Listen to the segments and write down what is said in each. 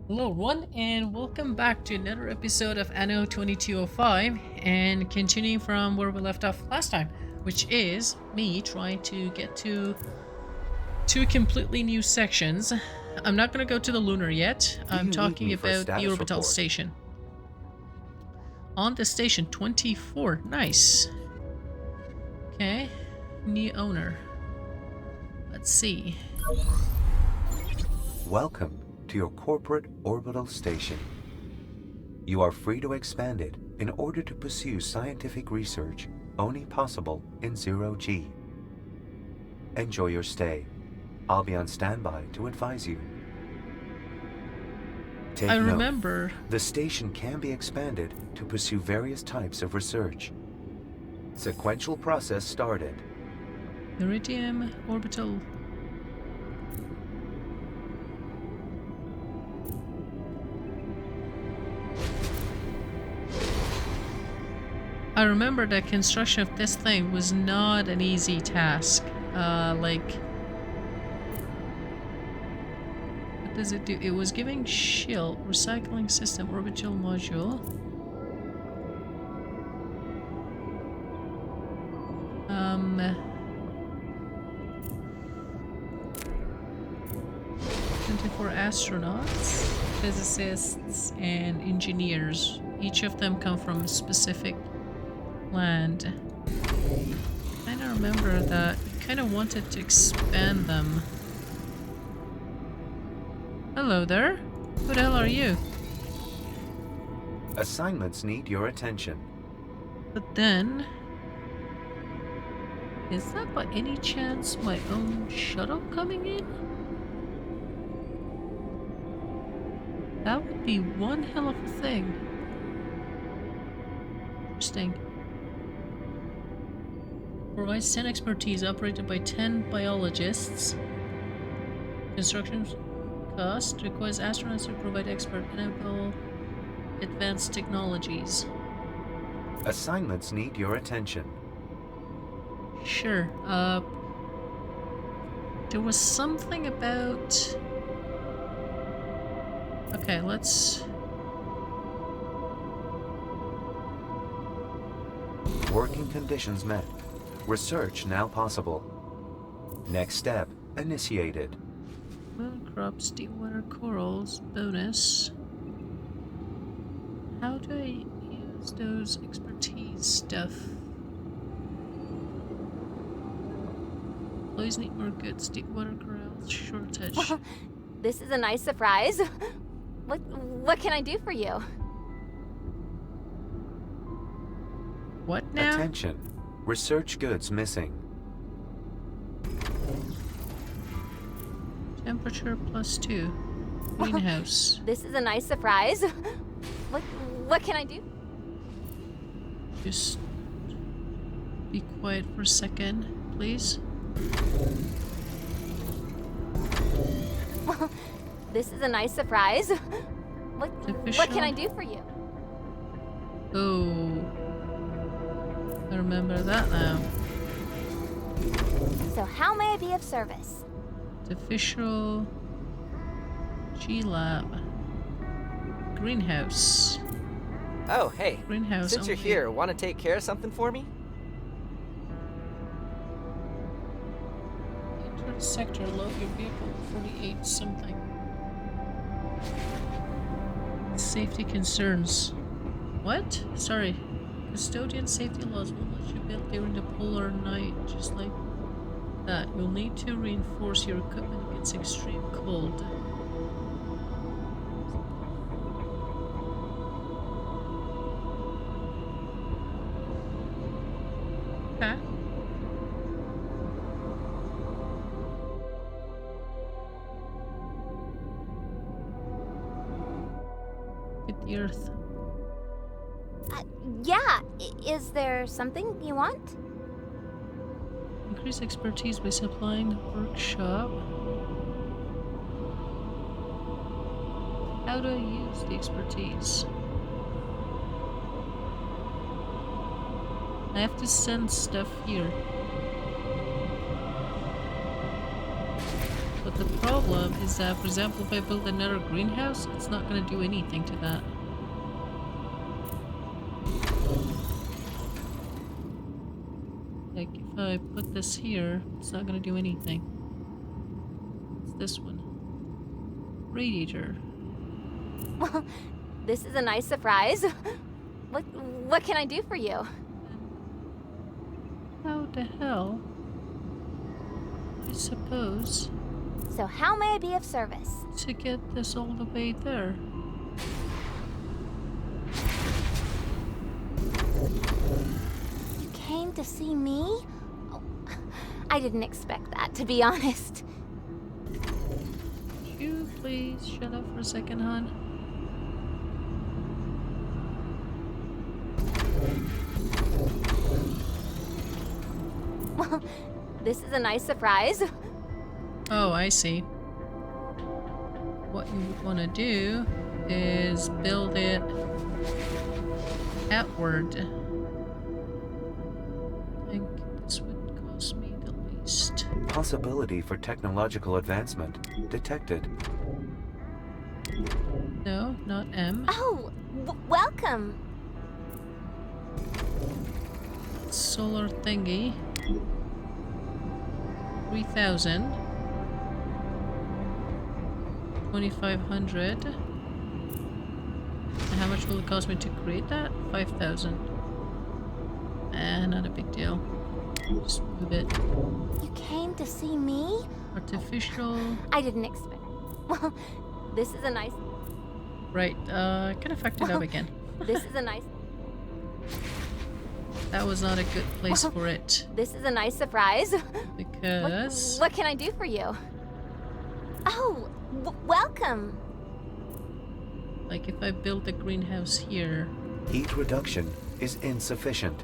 Hello everyone and welcome back to another episode of Anno 2205 and continuing from where we left off last time, which is me trying to get to two completely new sections. I'm not going to go to the lunar yet. I'm talking about the orbital station. On the station 24. Nice. Okay. New owner. Let's see. Welcome to your corporate orbital station. You are free to expand it in order to pursue scientific research only possible in zero-G. Enjoy your stay. I'll be on standby to advise you. Take note, remember the station can be expanded to pursue various types of research. Sequential process started. Iridium orbital. I remember that construction of this thing was not an easy task. What does it do? It was giving shield, recycling system, orbital module. For astronauts, physicists, and engineers. Each of them come from a specific land. I kind of remember that we kind of wanted to expand them. Hello there. Who the hell are you? Assignments need your attention. But then... is that by any chance my own shuttle coming in? That would be one hell of a thing. Interesting. Provides 10 expertise operated by 10 biologists. Construction cost requires astronauts to provide expert enable advanced technologies. Assignments need your attention. Sure. There was something about... okay, let's... Working conditions met. Research now possible. Next step initiated. Moon crops, deep water corals, bonus. How do I use those expertise stuff? Employees need more goods, deep water corals, shortage. Well, this is a nice surprise. What can I do for you? What now? Attention. Research goods missing. Temperature +2. Greenhouse. This is a nice surprise. What can I do? Just be quiet for a second, please. Well, this is a nice surprise. What can I do for you? Oh, I remember that now. So how may I be of service? Official G-Lab. Greenhouse. Oh, hey. Greenhouse. Since you're here, want to take care of something for me? Enter the sector, load your vehicle 48 something. Safety concerns. What? Sorry. Custodian safety laws will let you build during the polar night, just like that. You'll need to reinforce your equipment against extreme cold. Okay. Hit the earth. Yeah. Is there something you want? Increase expertise by supplying the workshop. How do I use the expertise? I have to send stuff here. But The problem is that, for example, if I build another greenhouse, it's not going to do anything to that. Like, if I put this here, it's not going to do anything. It's this one. Radiator. Well, this is a nice surprise. What can I do for you? How the hell? I suppose So how may I be of service? to get this all the way there. You came to see me? Oh, I didn't expect that, to be honest. Could you please shut up for a second, hon? Well, this is a nice surprise. Oh, I see. What you would want to do is build it outward. I think this would cost me the least. Possibility for technological advancement detected. No, not M. Oh, welcome. Solar thingy. 3,000. 2,500. And how much will it cost me to create that? 5,000. Not a big deal. Just move it. You came to see me? Artificial. I didn't expect. Well, this is a nice. Right, can I fucked it up again? This is a nice. That was not a good place for it. This is a nice surprise. Because... What can I do for you? Oh, welcome. like, if I build a greenhouse here... Heat reduction is insufficient.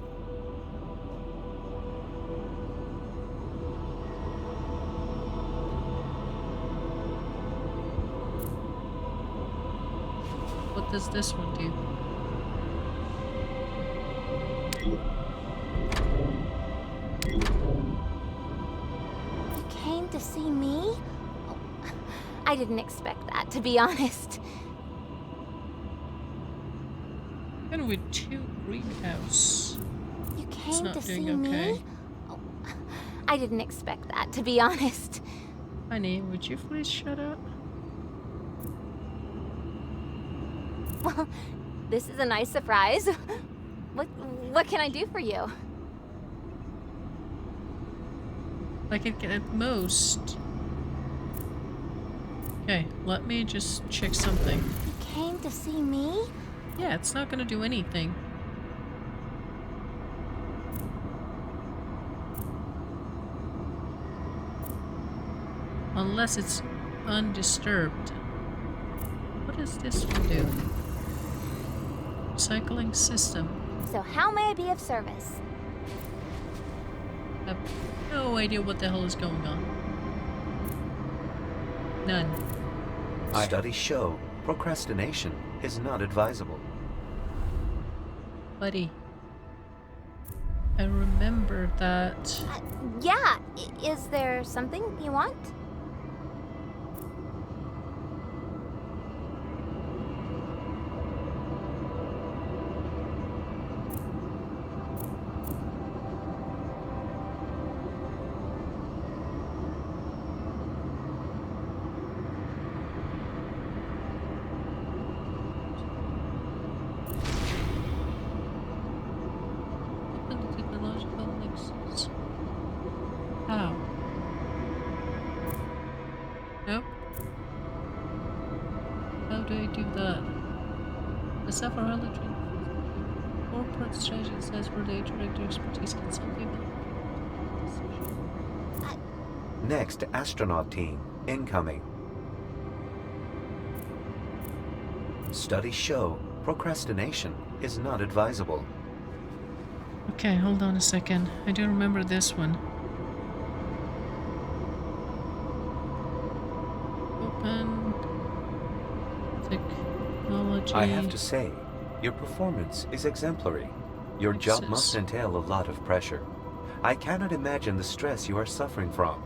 What does this one do? You came to see me? Oh, I didn't expect that, to be honest. Even with 2 greenhouse. You It's came not to see doing okay. me? Oh, I didn't expect that, to be honest. Honey, would you please shut up? Well, this is a nice surprise. What can I do for you? Like, it can at most... Okay, let me just check something. You came to see me? Yeah, it's not gonna do anything. Unless it's undisturbed. What does this one do? Recycling system. So how may I be of service? I have no idea what the hell is going on. None. Studies show procrastination is not advisable. Buddy. I remember that... Yeah, is there something you want? Open the technological nexus. How? Nope. How do I do that? The several religion. Corporate strategy says for the director expertise consulting. Next astronaut team incoming. Studies show procrastination is not advisable. Okay, hold on a second. I do remember this one. Open technology. I have to say, your performance is exemplary. Your job must entail a lot of pressure. I cannot imagine the stress you are suffering from.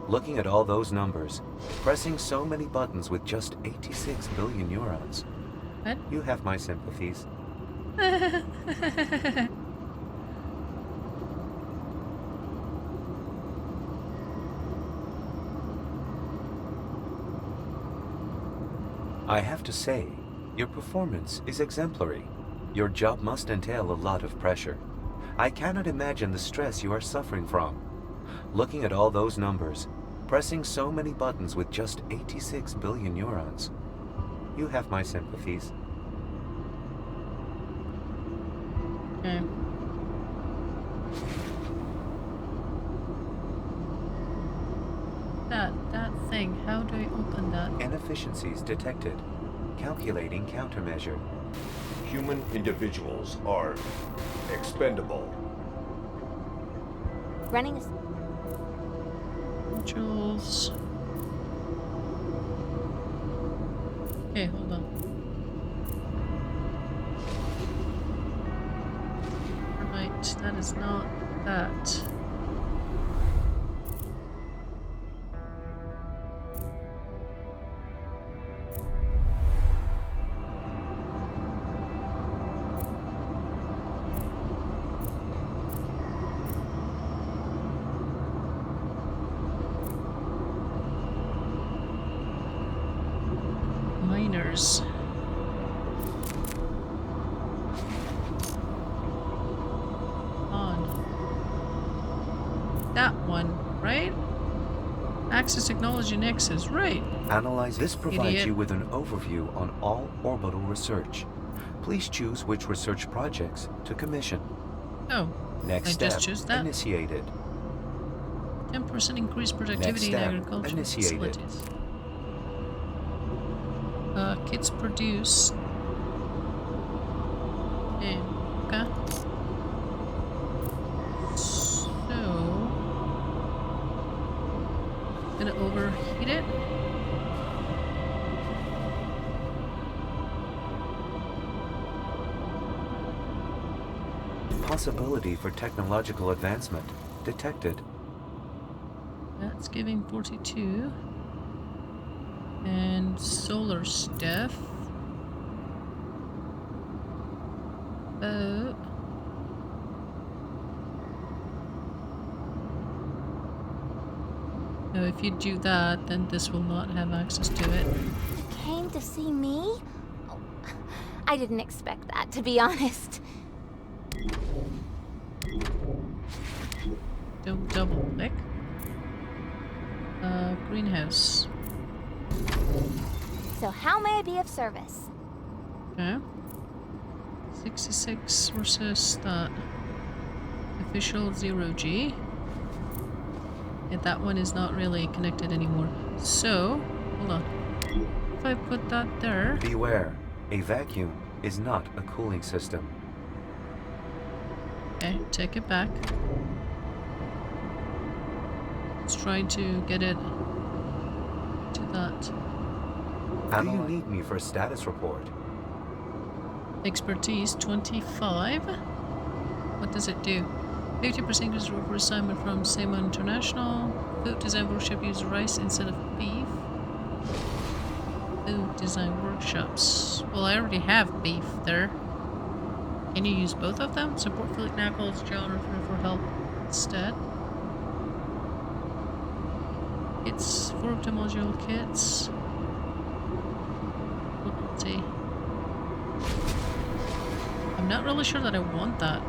Looking at all those numbers, pressing so many buttons with just 86 billion neurons. What? You have my sympathies. I have to say, your performance is exemplary. Your job must entail a lot of pressure. I cannot imagine the stress you are suffering from. Looking at all those numbers, pressing so many buttons with just 86 billion neurons. You have my sympathies. Okay. That thing, how do I open that? Inefficiencies detected. Calculating countermeasure. Human individuals are expendable. Running a... Modules. Okay, hold on. Right, that is not that. Miners. On. That one, right? Access Technology Nexus, right. Analyze this provides Idiot. you with an overview on all orbital research. Please choose which research projects to commission. Oh, Next I step, just choose that. initiated. 10% increased productivity in step, agricultural initiated. facilities. Kits produced. Okay. So, gonna overheat it. Possibility for technological advancement detected. That's giving 42. And solar stuff. Oh. No, if you do that, then this will not have access to it. Came to see me? Oh, I didn't expect that, to be honest. Don't double click. Greenhouse. So how may I be of service? Okay. 66 versus that. Official 0G. And that one is not really connected anymore. So, hold on. If I put that there. Beware, a vacuum is not a cooling system. Okay, take it back. Let's try to get it to that. Do you need me for a status report? Expertise 25. What does it do? 50% increase for assignment from Sina International. Food design workshop use rice instead of beef. Food design workshops. Well, I already have beef there. Can you use both of them? Support Philip Knuckles, John, for help instead. It's 4 optimal kits. Let's see. I'm not really sure that I want that.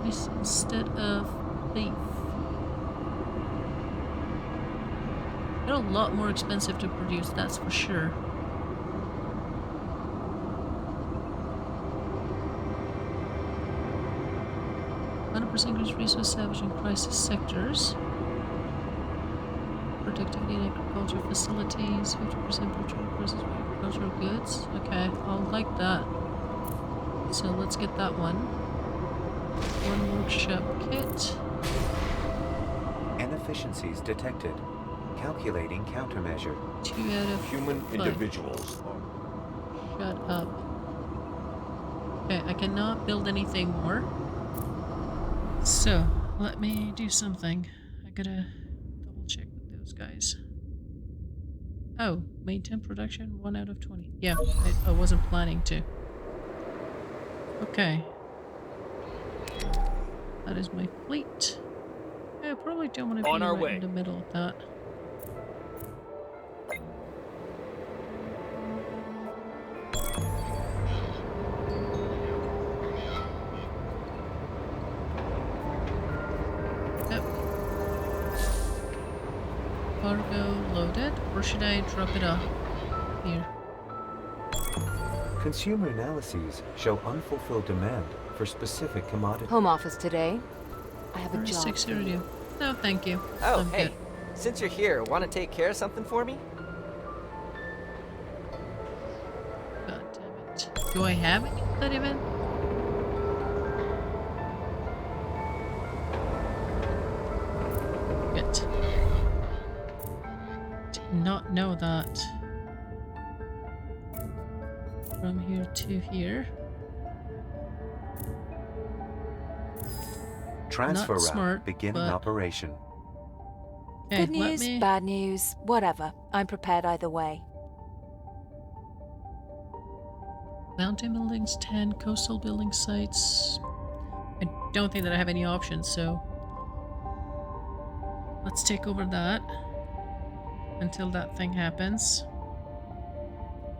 This instead of beef. They're a lot more expensive to produce, that's for sure. Increased resource salvage in crisis sectors. Productivity in agricultural facilities. 50% petrol versus agricultural goods. Okay, I'll like that. So let's get that one. One workshop kit. Inefficiencies detected. Calculating countermeasure. 2 out of Human 5. individuals are Shut up. Okay, I cannot build anything more. So, Let me do something. I gotta double check with those guys. Oh, maintain production 1 out of 20. Yeah, I wasn't planning to. Okay. That is my fleet. I probably don't want to be right in the middle of that. Yep. Cargo loaded, or should I drop it off here? Consumer analyses show unfulfilled demand for specific commodities. Home office today. I have a job. 6 you. No, thank you. Oh, I'm hey. good. Since you're here, want to take care of something for me? God damn it. Do I have any of that even? Good. Did not know that. From here to here. Transfer Not route smart, beginning but- operation. Okay, Good let news, me... bad news, whatever. I'm prepared either way. Mountain buildings, 10 coastal building sites. I don't think that I have any options, so let's take over that until that thing happens.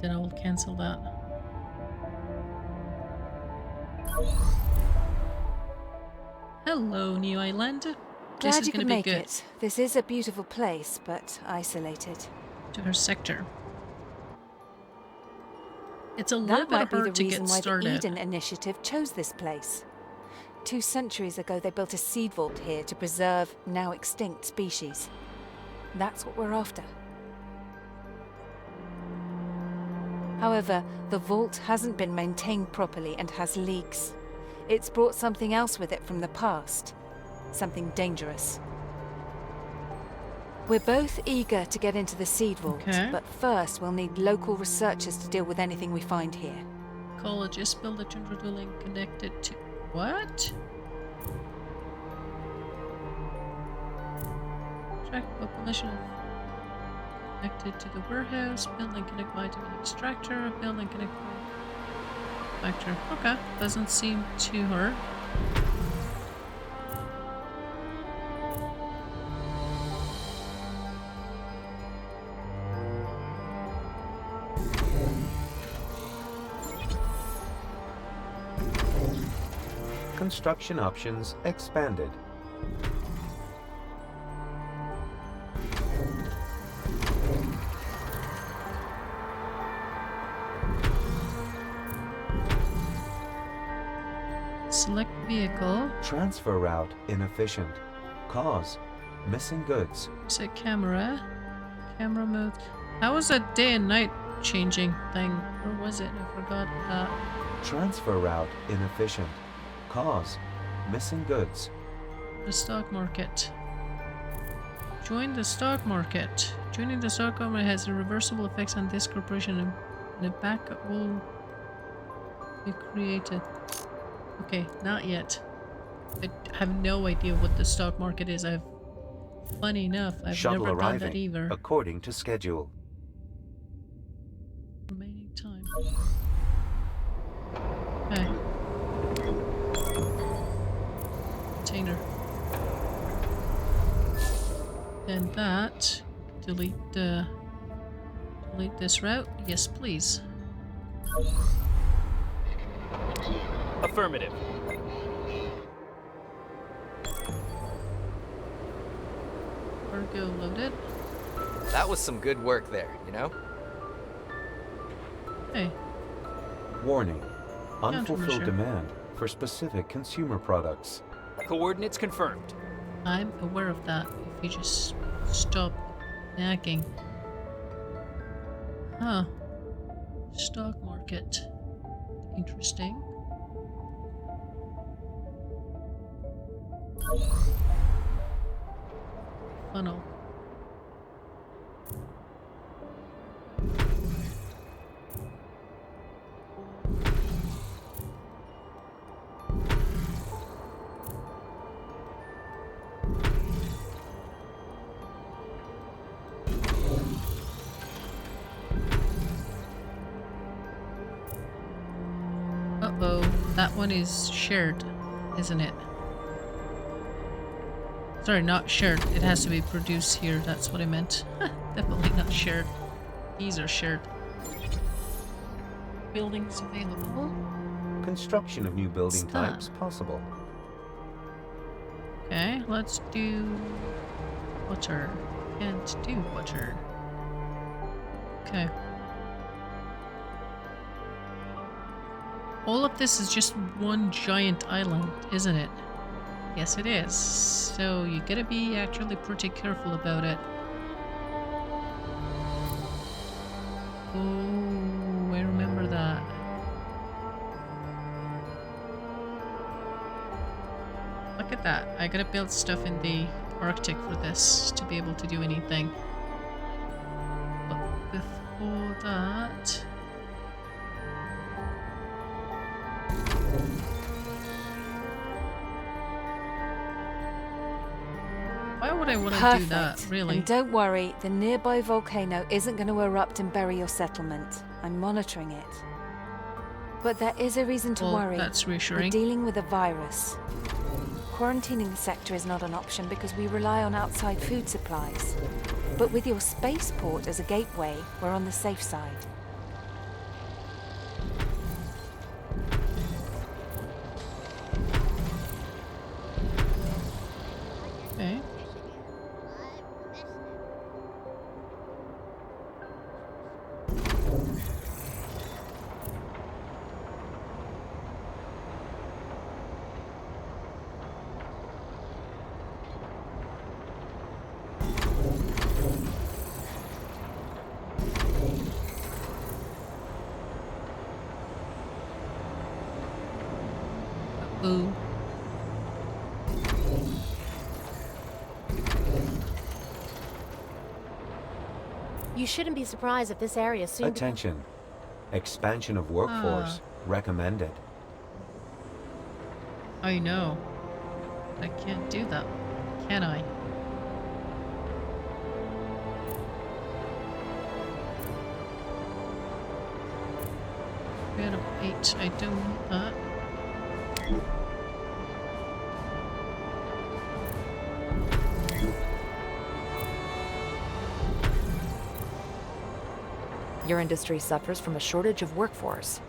Then I will cancel that. Hello, New Island. This Glad is you gonna could be make good. it. This is a beautiful place, but isolated. To her sector. It's a little That bit might be the hard to reason get why the started. Eden Initiative chose this place. 2 centuries ago, they built a seed vault here to preserve now extinct species. That's what we're after. However, the vault hasn't been maintained properly and has leaks. It's brought something else with it from the past. Something dangerous. We're both eager to get into the seed vault, Okay. but first we'll need local researchers to deal with anything we find here. Colleges build a Tundra dwelling connected to... What? Track population connected to the warehouse. Building connect vitamin extractor. Building connect factor. Okay, doesn't seem too hard. Construction options expanded. Select vehicle. Transfer route inefficient. Cause missing goods. Set camera. Camera mode. How was that day and night changing thing? Or was it? I forgot that. Transfer route inefficient. Cause missing goods. The stock market. Join the stock market. Joining the stock market has irreversible effects on this corporation and a backup will be created. Okay, not yet. I have no idea what the stock market is. Funny enough, I've Shuttle never done that arriving either. according to schedule. Remaining time. Okay. Container. Then that. Delete this route. Yes, please. Affirmative. Cargo loaded. That was some good work there, you know? Hey, Warning. Unfulfilled Countermeasure. demand for specific consumer products. Coordinates confirmed. I'm aware of that. If you just stop nagging. Huh. Stock market. Interesting. Funnel. one is shared, isn't it? Sorry, not shared. It has to be produced here. That's what I meant. Definitely not shared. These are shared. Buildings available. Construction of new building What's that? types possible. Okay, let's do butter. Can't do butter. Okay. All of this is just one giant island, isn't it? Yes, it is. So you gotta be actually pretty careful about it. Oh, I remember that. Look at that. I gotta build stuff in the Arctic for this to be able to do anything. But before that... Why would I want to do that, really? And don't worry, the nearby volcano isn't going to erupt and bury your settlement. I'm monitoring it. But there is a reason to worry. That's We're reassuring. dealing with a virus. Quarantining the sector is not an option because we rely on outside food supplies. But with your spaceport as a gateway, we're on the safe side. Okay. Ooh. You shouldn't be surprised if this area soon Attention. Expansion of workforce recommended. I know. I can't do that, can I? Out of 8, I don't want that. Your industry suffers from a shortage of workforce.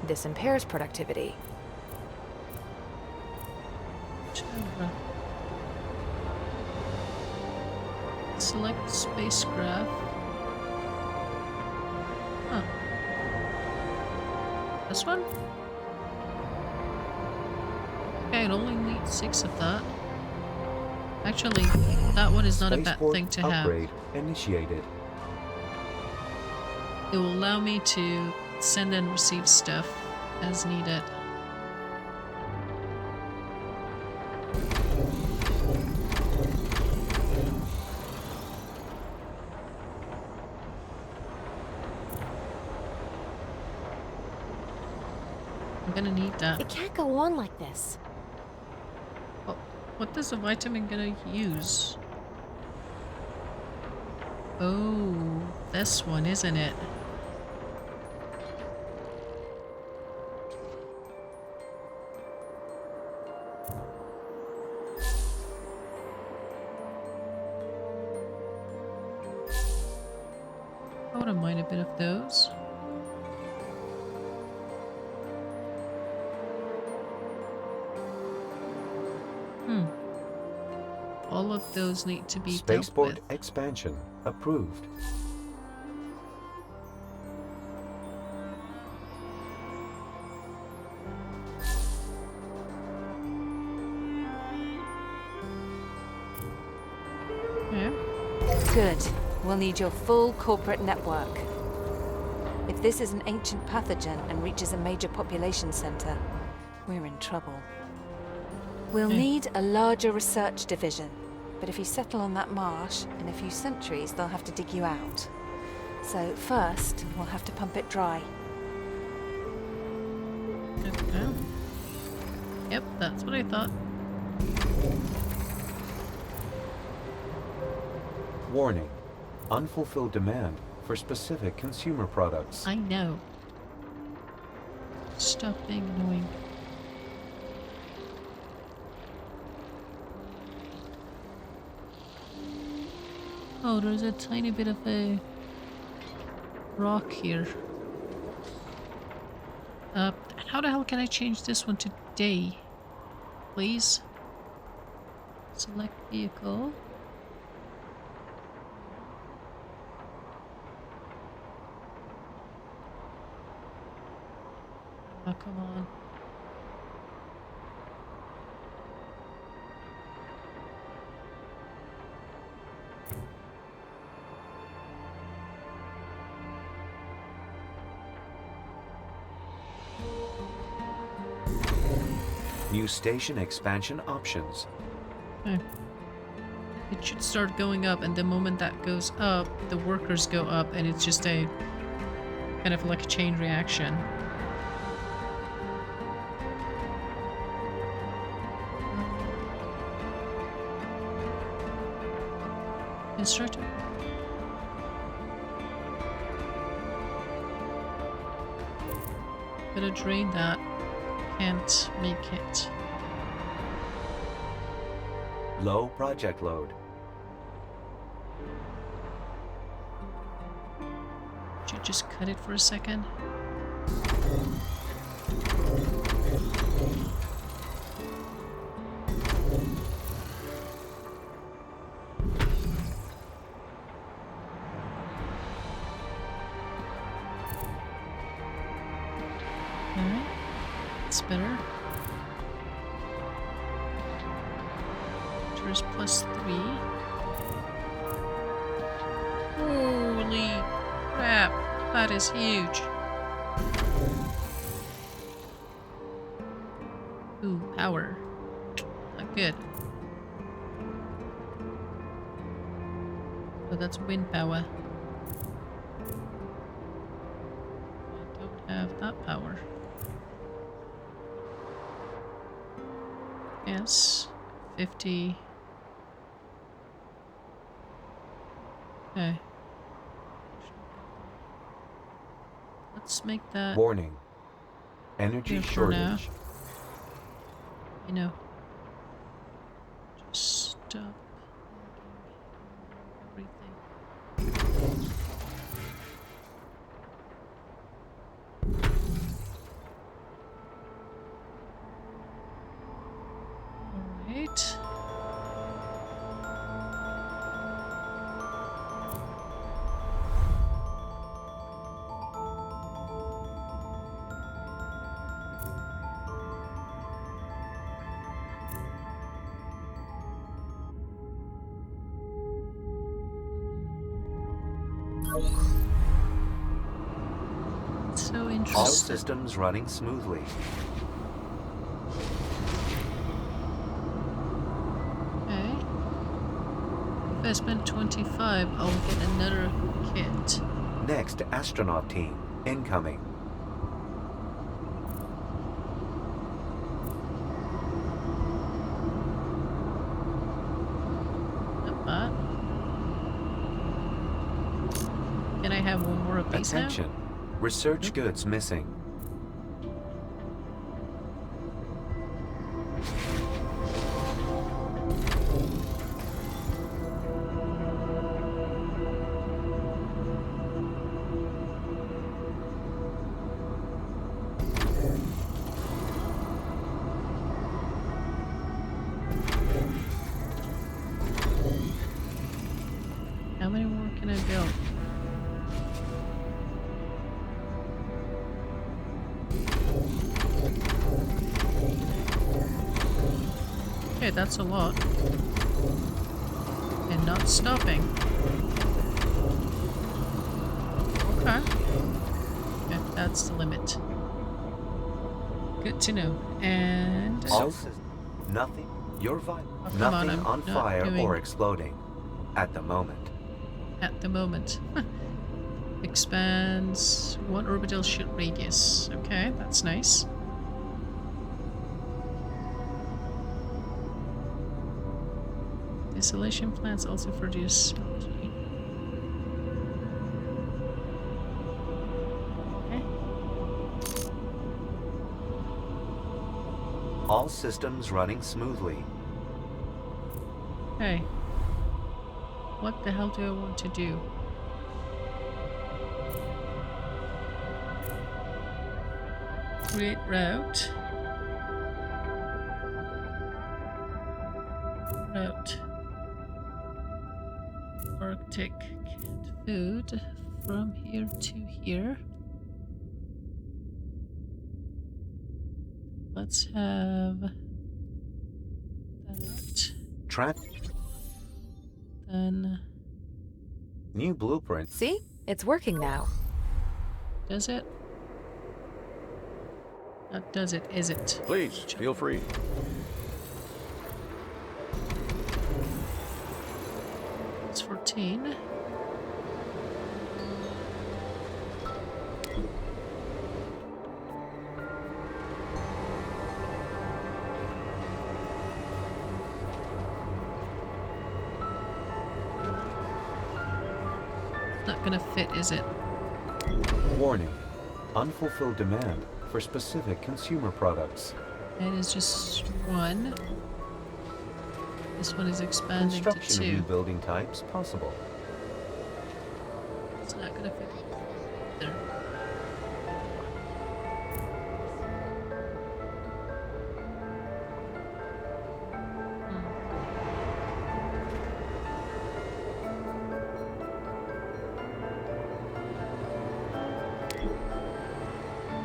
This impairs productivity. Tundra. Select spacecraft. Huh. This one? Okay, it only needs 6 of that. Actually, that one is not a bad Spaceport thing to have. upgrade initiated. It will allow me to send and receive stuff as needed. I'm gonna need that. It can't go on like this. Oh, what is the vitamin gonna use? Oh, this one, isn't it? I wouldn't mind a bit of those. All of those need to be dealt Spaceport with. expansion approved. Yeah. Good. We'll need your full corporate network. If this is an ancient pathogen and reaches a major population center, we're in trouble. We'll need a larger research division, but if you settle on that marsh, in a few centuries they'll have to dig you out. So first, we'll have to pump it dry. Okay. Yep, that's what I thought. Warning. Unfulfilled demand for specific consumer products. I know. Stop being annoying. Oh, there's a tiny bit of a rock here. How the hell can I change this one to day? Please? Select vehicle. Oh, come on. New station expansion options. Okay. It should start going up, and the moment that goes up, the workers go up, and it's just a kind of like a chain reaction. Instructor. Gotta drain that. Can't make it. Low project load. Should just cut it for a second. Alright. That's better. There's +3. Holy crap, that is huge. Ooh, power. Not good. Oh, that's wind power. I don't have that power. Yes, 50. Okay. Let's make that. Warning. Energy here for now. shortage. You know. Just stop everything. Alright. So All interesting. systems running smoothly. Okay. If I spend 25, I'll get another kit. Next astronaut team incoming. Not bad. Can I have one more of these now? Attention. Research goods missing. How many more can I build? Okay, that's a lot. And not stopping. Okay. Okay, that's the limit. Good to know. And All systems. Nothing. You're fine. Oh, come on, Nothing I'm on not fire doing- or exploding. At the moment. at the moment. Expands 1 orbital shoot radius. Okay, that's nice. Distillation plants also produce LG. Okay. All systems running smoothly. Okay. what the hell do I want to do? Create route. Route. Arctic canned food from here to here. Let's have that. Then New blueprint. See? It's working now. does it? Not does it, is it? Please, feel free. It's 14. Not gonna fit, is it? Warning. Unfulfilled demand for specific consumer products. It is just one. This one is expanding to Construction of new 2. building types possible. It's not gonna fit there.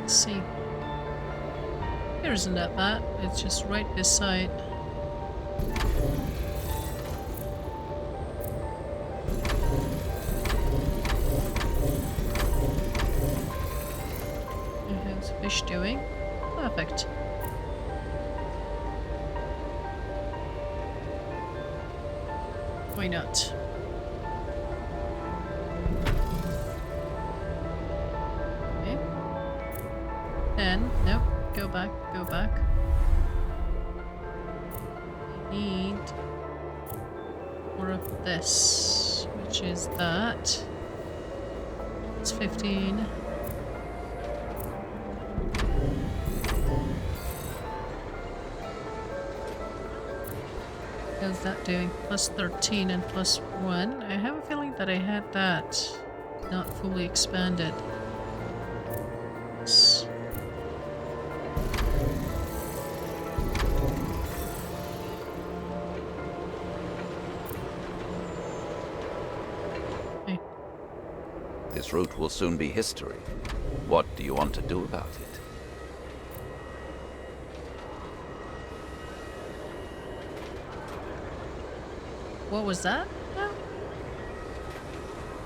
Let's see. Here isn't that bad. It's just right beside. How's fish doing? Perfect. Why not? Okay. Then, nope. Go back, go back. I need more of this, which is that. It's 15. How's that doing? Plus 13 and plus 1. I have a feeling that I had that not fully expanded. Yes. Okay. This route will soon be history. What do you want to do about it? What was that? No.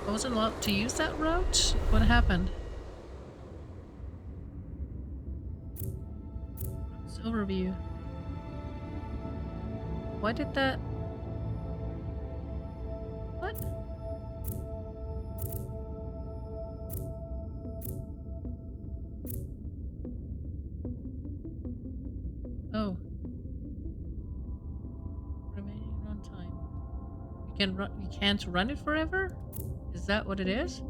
I wasn't allowed to use that route? What happened? Routes overview. Why did that... What? Oh. Remaining runtime. You can't run it forever? Is that what it is?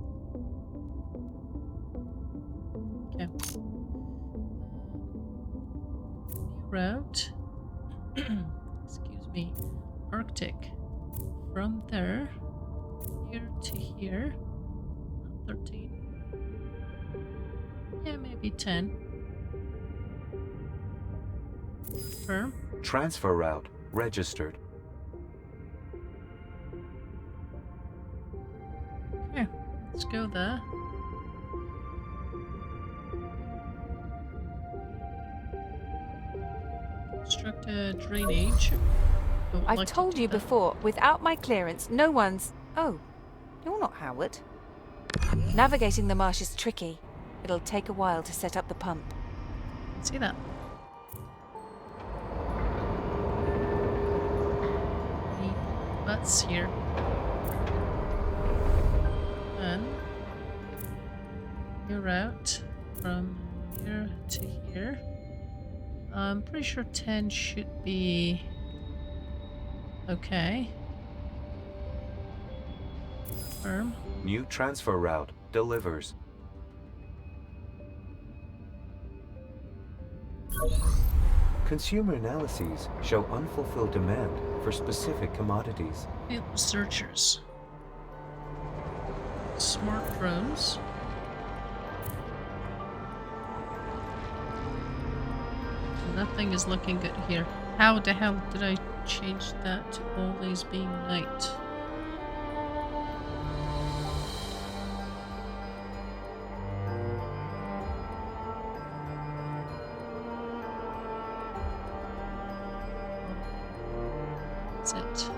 Okay. New route. Excuse me. Arctic. From there. Here to here. Not 13. Yeah, maybe 10. Confirm. Transfer route registered. Okay, let's go there. Construct a drainage. Don't I've like to told do you that. before, without my clearance, no one's... Oh, you're not Howard. Navigating the marsh is tricky. It'll take a while to set up the pump. See that? Need butts here. And your route from here to here. I'm pretty sure 10 should be okay. Confirm. New transfer route delivers. Consumer analyses show unfulfilled demand for specific commodities. Field searchers. Smart drones. Nothing is looking good here. How the hell did I change that to always being night? That's it.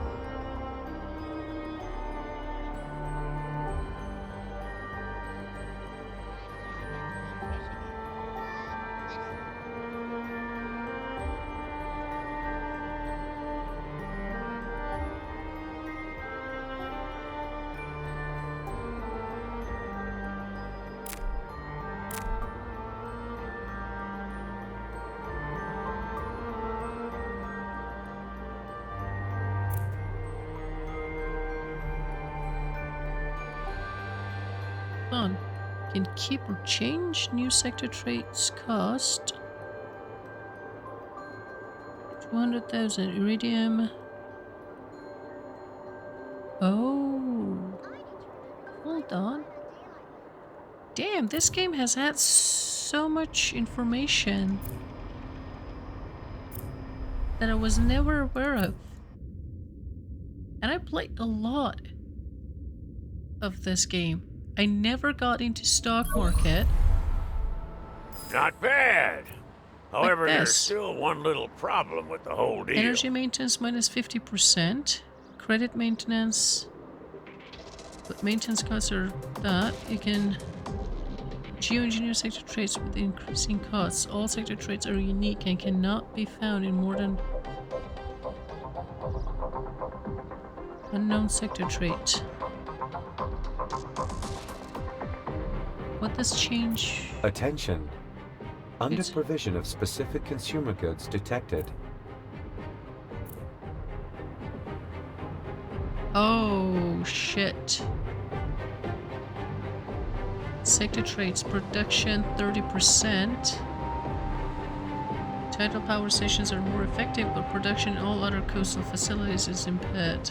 On. Can keep or change new sector traits cost. 200,000 iridium. Oh. Hold on. Damn, this game has had so much information that I was never aware of. And I played a lot of this game. I never got into stock market. Not bad. However, Like there's this. still one little problem with the whole deal. Energy maintenance minus 50%. Credit maintenance. But maintenance costs are that. You can geoengineer sector traits with increasing costs. All sector traits are unique and cannot be found in more than unknown sector trait. What does change? Attention! Under It's- provision of specific consumer goods detected. Oh, shit. Sector traits, production 30%. Tidal power stations are more effective, but production in all other coastal facilities is impaired.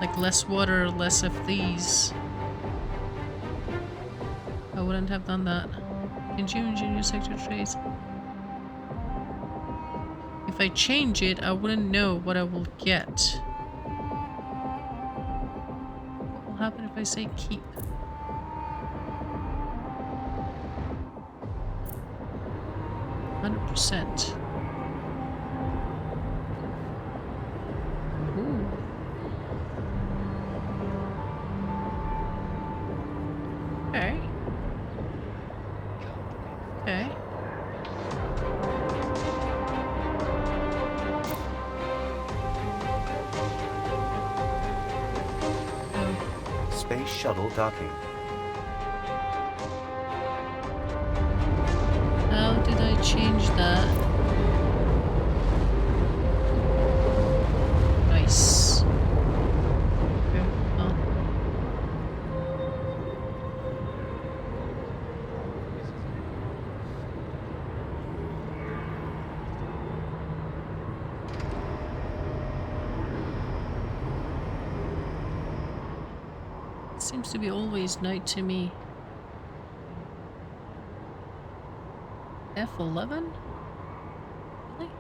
Like less water, less of these. I wouldn't have done that. Can you engineer sector traits? If I change it, I wouldn't know what I will get. What will happen if I say keep? %. Ooh. Okay. Okay. Space shuttle docking. How did I change that? Nice. Okay, well. It seems to be always night to me. F11? Really?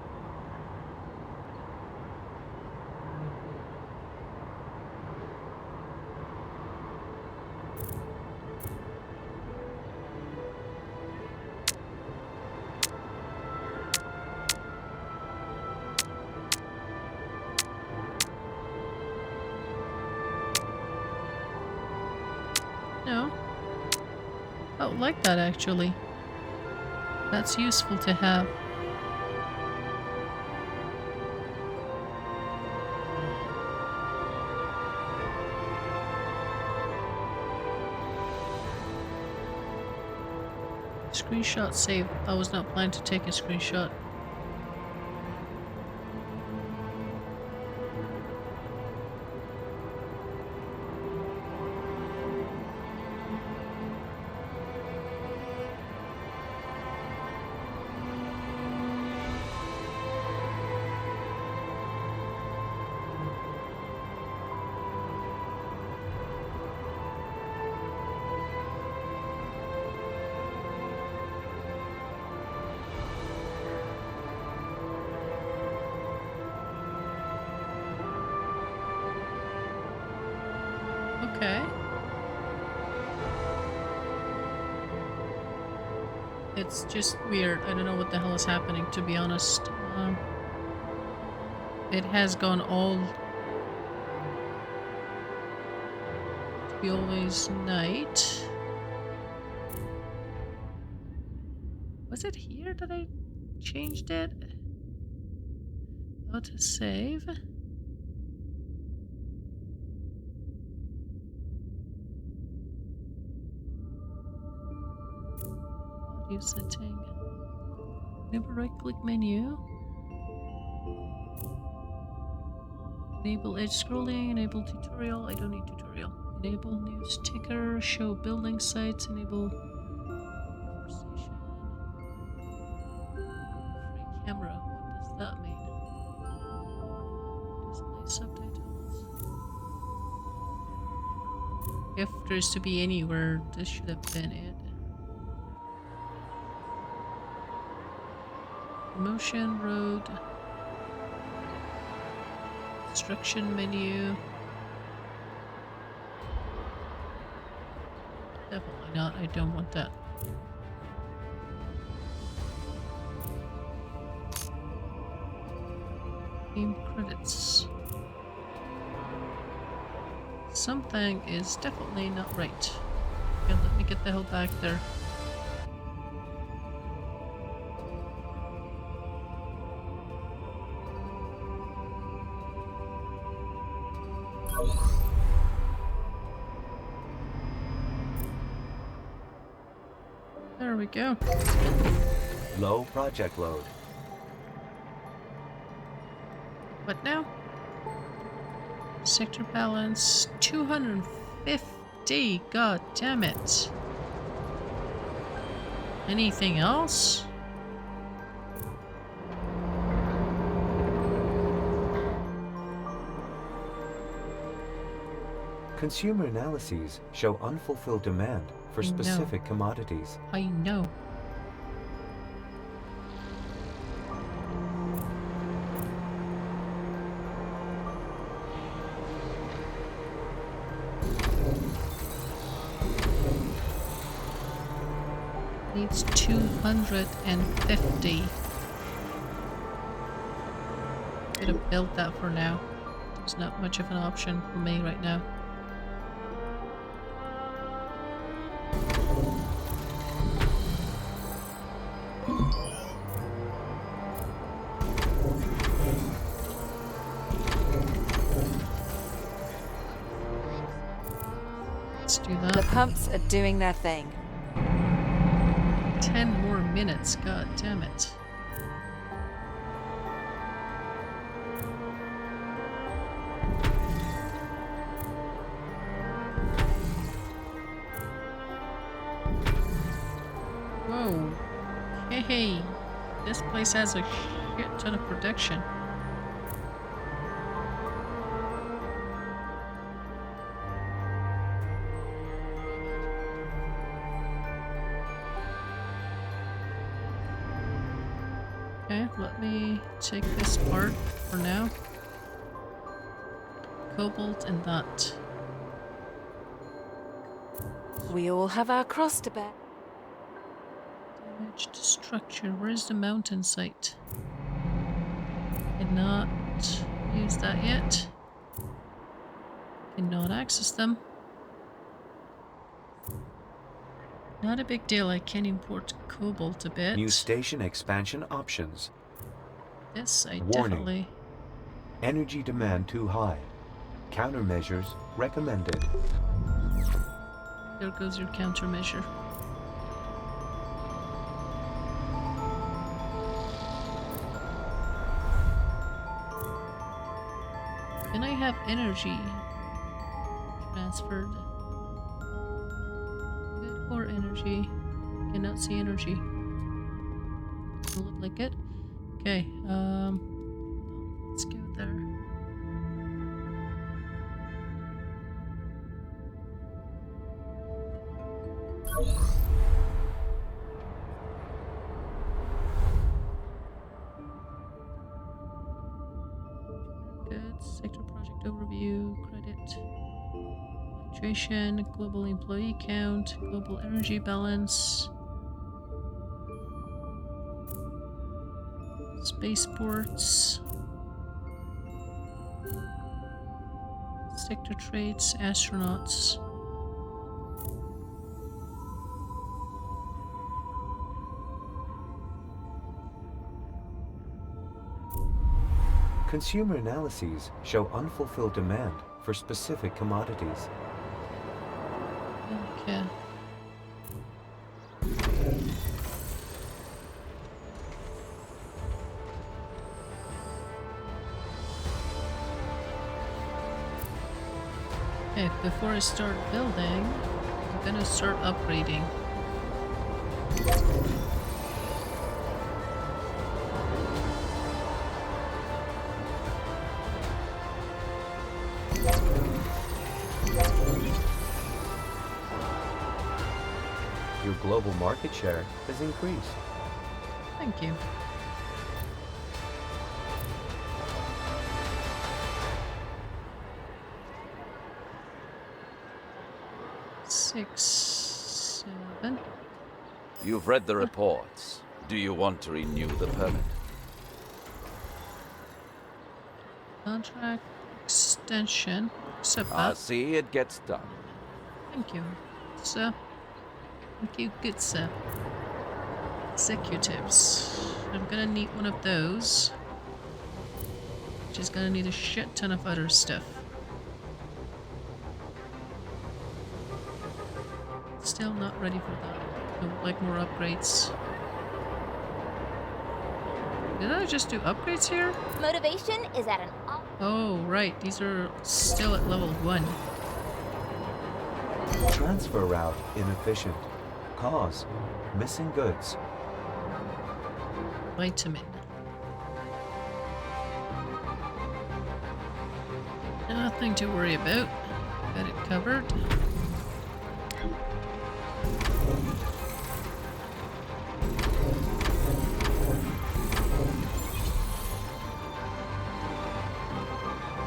No. I would like that actually. That's useful to have. Screenshot saved. I was not planning to take a screenshot. Okay. It's just weird. I don't know what the hell is happening, to be honest. It has gone all to be always night. Was it here that I changed it? Auto save. Audio setting. Enable right-click menu. Enable edge scrolling. Enable tutorial. I don't need tutorial. Enable news ticker. Show building sites. Enable conversation. Free camera. What does that mean? Display subtitles. If there's to be anywhere, this should have been it. Motion road. Instruction menu. Definitely not. I don't want that. Game credits. Something is definitely not right. Okay, let me get the hell back there. There we go. Low project load. What now? Sector balance 250. God damn it. Anything else? Consumer analyses show unfulfilled demand for specific commodities. I know. Needs 250. Could have built that for now. There's not much of an option for me right now. Let's do that. The pumps are doing their thing. 10 more minutes, god damn it. Whoa. Hey, this place has a shit ton of protection. Okay, let me take this part for now. Cobalt and that. We all have our cross to bear. Damaged structure. Where's the mountain site? Cannot use that yet. Cannot access them. Not a big deal. I can import cobalt a bit. New station expansion options. This I Warning. definitely. Energy demand too high. Countermeasures recommended. There goes your countermeasure. Can I have energy transferred? Good or energy? Cannot see energy. Doesn't look like it. Okay, let's go there. Good. Sector project overview. Credit. Penetration, global employee count, global energy balance, spaceports, sector traits, astronauts. Consumer analyses show unfulfilled demand for specific commodities. Okay. Okay, before I start building, I'm gonna start upgrading. Your global market share has increased. Thank you. Six, 7. You've read the reports. Do you want to renew the permit? Contract extension. Accept I that. see it gets done. Thank you, sir. Thank you, good sir. Executives. I'm gonna need one of those. Which is gonna need a shit ton of other stuff. Still not ready for that. I would like more upgrades. Did I just do upgrades here? Motivation is at an Oh, right. These are still at level 1. Transfer route inefficient. Cause missing goods. Vitamin. Nothing to worry about. Got it covered.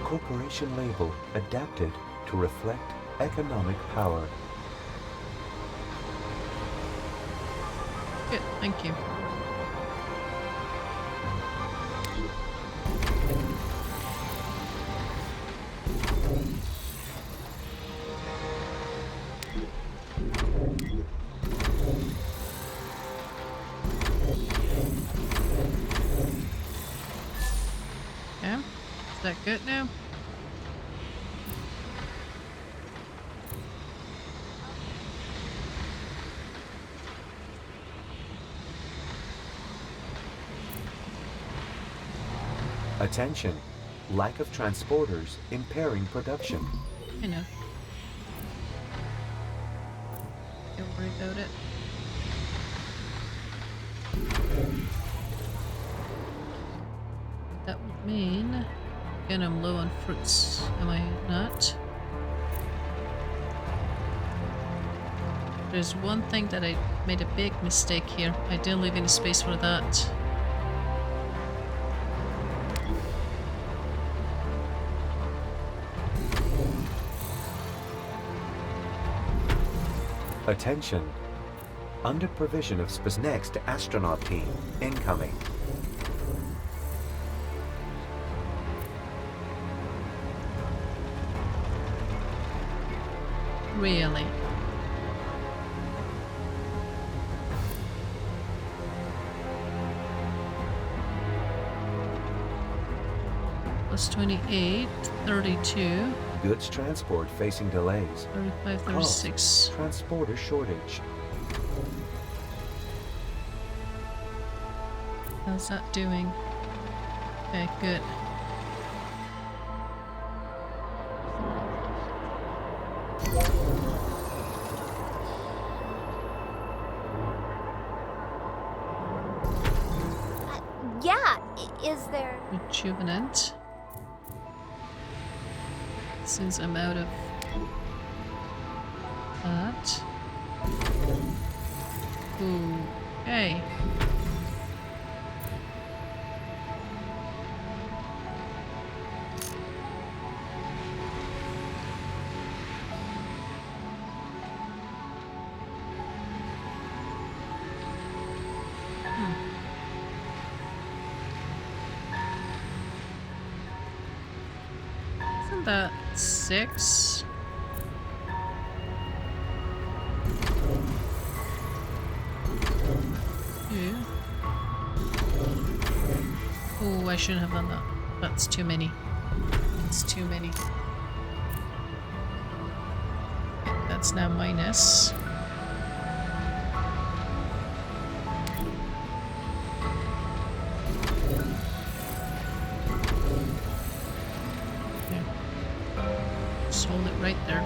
Corporation label adapted to reflect economic power. Good, thank you. Okay, is that good now? Attention. Lack of transporters impairing production. I know. Don't worry about it. That would mean... Again, I'm low on fruits. Am I not? There's one thing that I made a big mistake here. I didn't leave any space for that. Attention. Under provision of next astronaut team incoming. Really? Plus 28, 32, Goods transport facing delays. 35, 36. Transporter shortage. How's that doing? Okay, good. Yeah, is there... Rejuvenant. Since I'm out of that. Okay. that 6. Oh, I shouldn't have done that. That's too many. It's too many. That's now minus. Okay. Just hold it right there.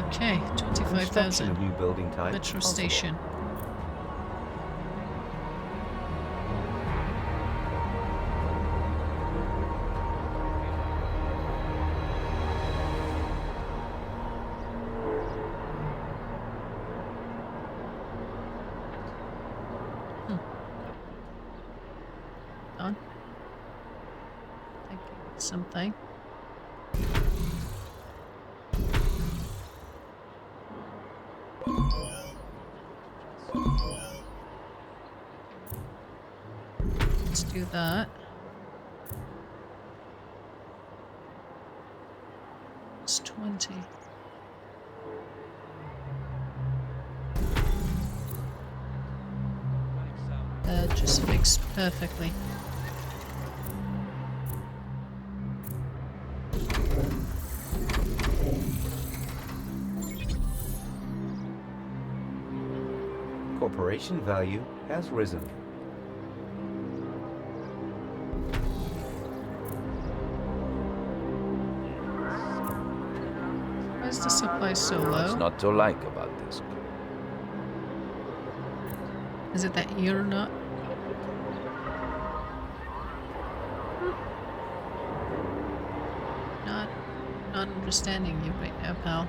Okay, Construction 25,000. of new building type Metro possible. station. On. Thinking of something. Let's do that. It's 20. That just fixed perfectly. Corporation value has risen. Why is the supply so What's low? not to like about this? Is it that you're not? Not understanding you right now, pal.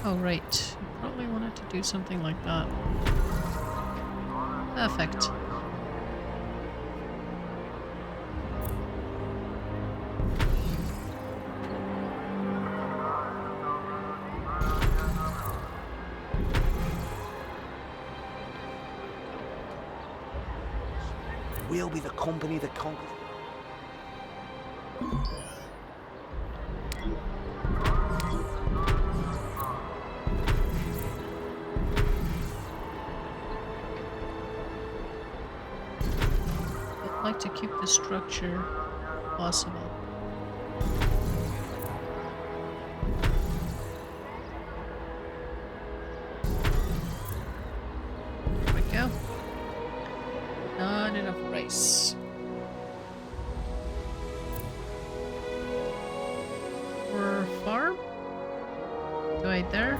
Oh, right. You probably wanted to do something like that. Perfect. We'll be the company that conquers. I'd like to keep the structure possible. There we go. Not enough rice. For farm? Right there.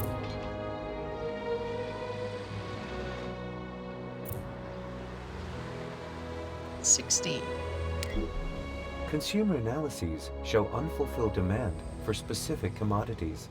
$16. Consumer analyses show unfulfilled demand for specific commodities.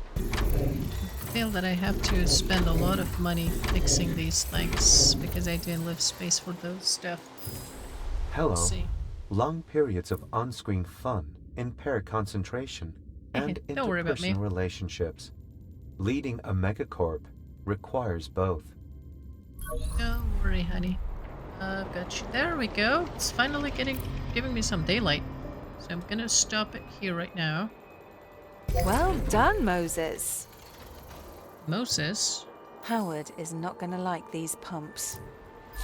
I feel that I have to spend a lot of money fixing these things because I didn't leave space for those stuff. Hello. Let's see. Long periods of on-screen fun impair concentration and Don't worry about me. interpersonal relationships. Leading a megacorp requires both. Don't worry, honey. I've got you. There we go. It's finally giving me some daylight. So I'm gonna stop it here right now. Well done, Moses. Moses? Howard is not going to like these pumps.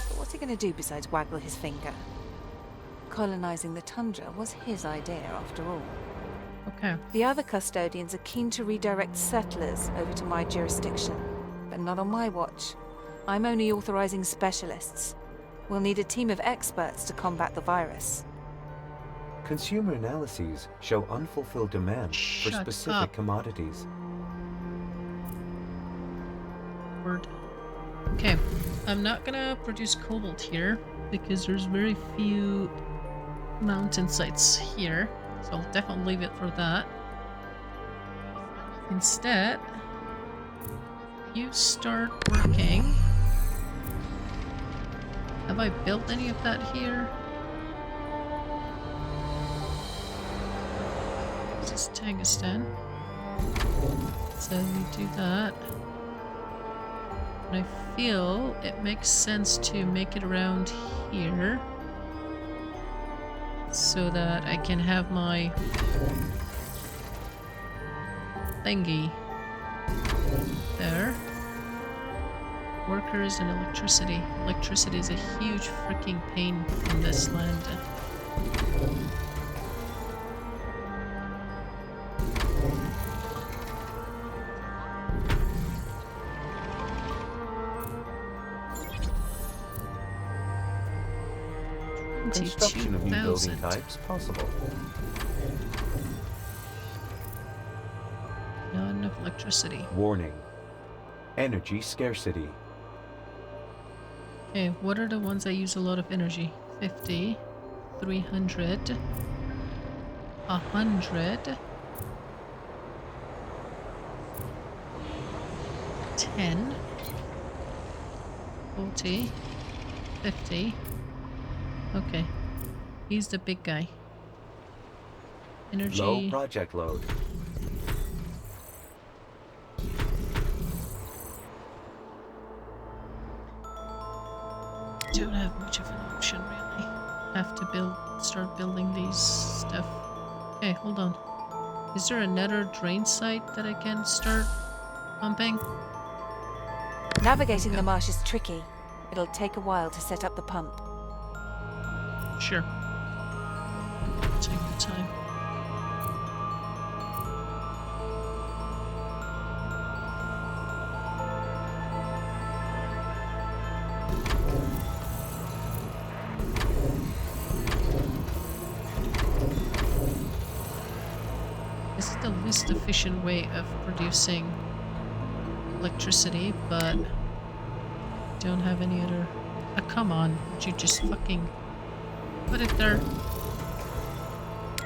But what's he going to do besides waggle his finger? Colonizing the Tundra was his idea, after all. Okay. The other custodians are keen to redirect settlers over to my jurisdiction, but not on my watch. I'm only authorizing specialists. We'll need a team of experts to combat the virus. Consumer analyses show unfulfilled demand for Shut specific up. commodities. Word. Okay. I'm not gonna produce cobalt here because there's very few mountain sites here, so I'll definitely leave it for that. Instead, you start working. Have I built any of that here? This is tungsten. So we do that. And I feel it makes sense to make it around here so that I can have my thingy there. Workers and electricity. Electricity is a huge freaking pain in this land. Construction of new building types possible. Not enough electricity. Warning. Energy scarcity. Okay, what are the ones that use a lot of energy? 50, 300, 100, 10, 40, 50. Okay, he's the big guy. Energy. Low project load. Don't have much of an option really. Have to start building these stuff. Okay, hold on. Is there another drain site that I can start pumping? Navigating the marsh is tricky. It'll take a while to set up the pump. Sure. Take the time. This is the least efficient way of producing electricity, but don't have any other. Oh, come on, would you just fucking put it there?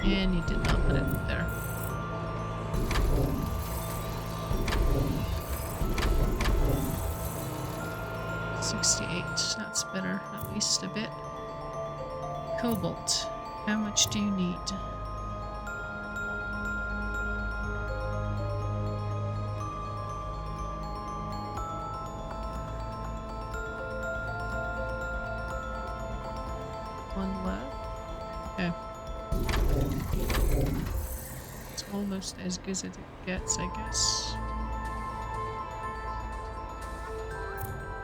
And you did not put it there. $68, that's better, at least a bit. Cobalt, how much do you need? One left. Okay. It's almost as good as it gets, I guess.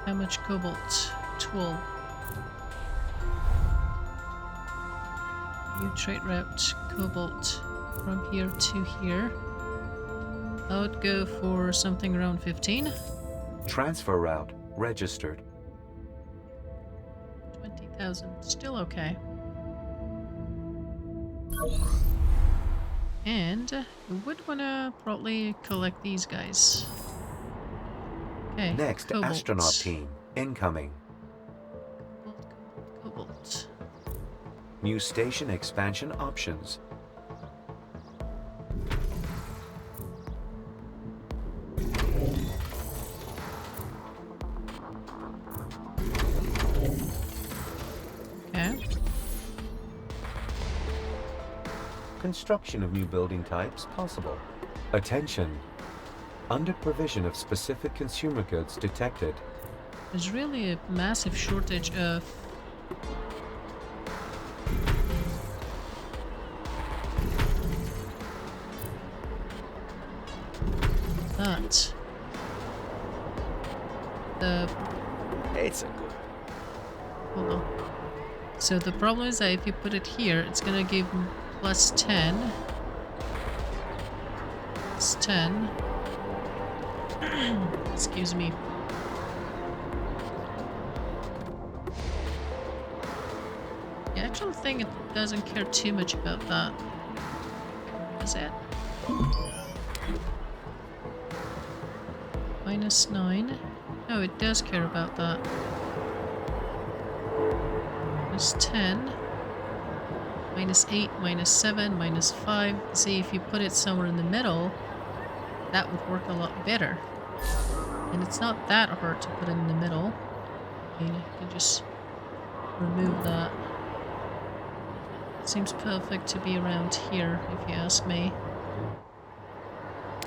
How much cobalt? 12. New trade route, cobalt from here to here. I would go for something around 15. Transfer route registered. 20,000, still okay. And you would want to probably collect these guys. Okay. Next, cobalt. astronaut team incoming. Cobalt. New station expansion options. Okay. Construction of new building types possible. Attention! Under provision of specific consumer goods detected. There's really a massive shortage of that. It's a good. Hold on. So the problem is that if you put it here, it's gonna give plus 10. Plus 10. Excuse me. I actually think it doesn't care too much about that. Is it? Minus 9. No, it does care about that. Plus 10. -8, -7, -5. See, if you put it somewhere in the middle, that would work a lot better. And it's not that hard to put it in the middle. I mean, I can just remove that. Seems perfect to be around here, if you ask me.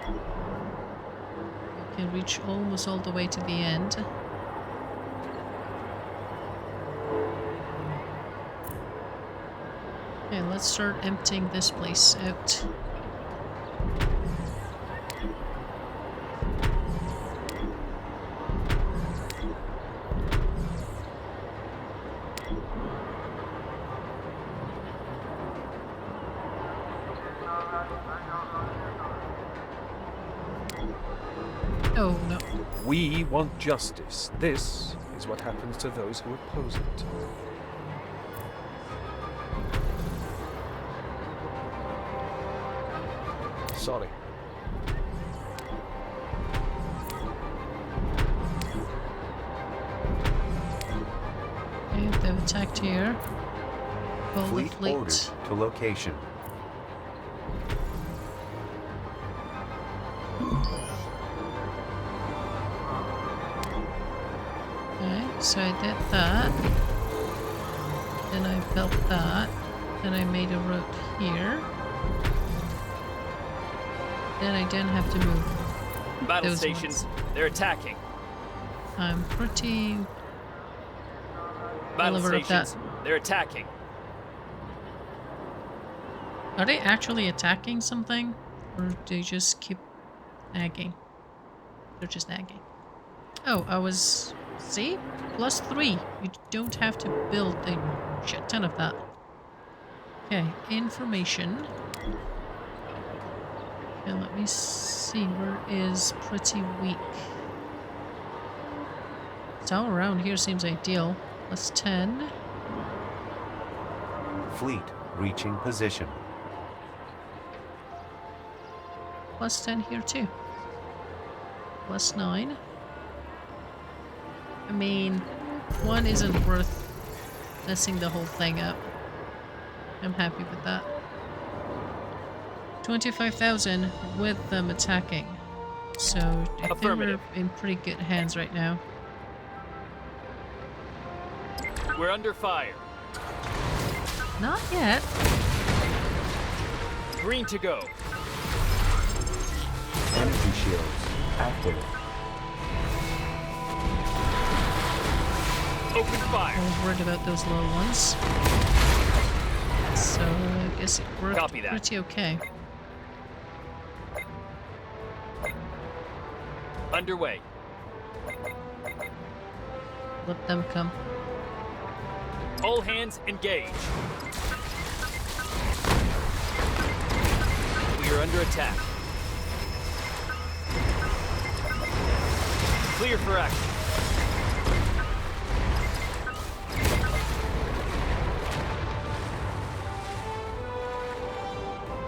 You can reach almost all the way to the end. Okay, let's start emptying this place out. Oh no. We want justice. This is what happens to those who oppose it. Sorry. Okay, they've attacked here. Well, Fleet the fleet. ordered to location. Okay, so I did that. Then I built that. Then I made a road here. Then I didn't have to move. Battle those stations. ones. They're attacking. I'm pretty Battle aware of that. stations. They're attacking. Are they actually attacking something? Or do they just keep nagging? They're just nagging. Oh, I was... See? +3. You don't have to build a shit ton of that. Okay, information. Okay, let me see. Where is pretty weak? So all around here seems ideal. +10. Fleet reaching position. +10 here too. +9. I mean, 1 isn't worth messing the whole thing up. I'm happy with that. 25,000 with them attacking. So I think we're in pretty good hands right now. We're under fire. Not yet. Green to go. Energy shields active. Open fire. I was worried about those little ones. So I guess it worked Copy that. pretty okay. Underway. Let them come. All hands engage. We are under attack. Clear for action.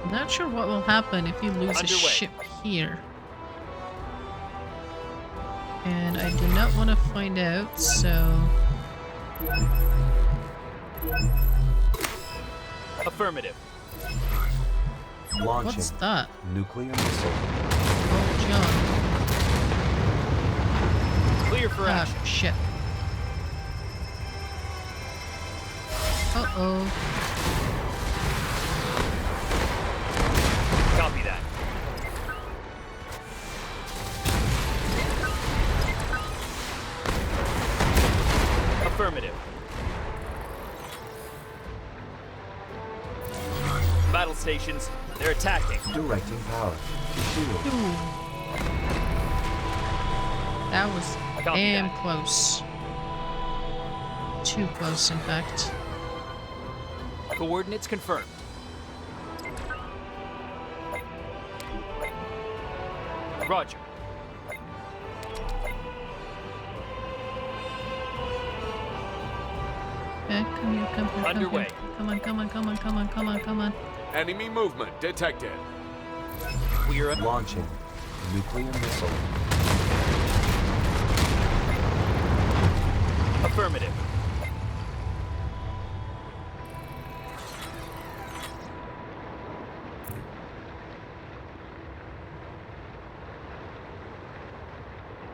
I'm not sure what will happen if you lose a Underway. ship here. And I do not want to find out, so... Affirmative. Launching. What's that? Nuclear missile. Oh, John. Clear for Ah, action. shit. Uh-oh. Copy that. Affirmative. Battle stations. They're attacking. Directing power to shield. Ooh. That was Copy damn that. close. Too close, in fact. Coordinates confirmed. Roger. Okay, come here, come here, come Underway. here. Come on, come on, come on, come on, come on, come on. Enemy movement detected. We are Launching. Nuclear missile. affirmative.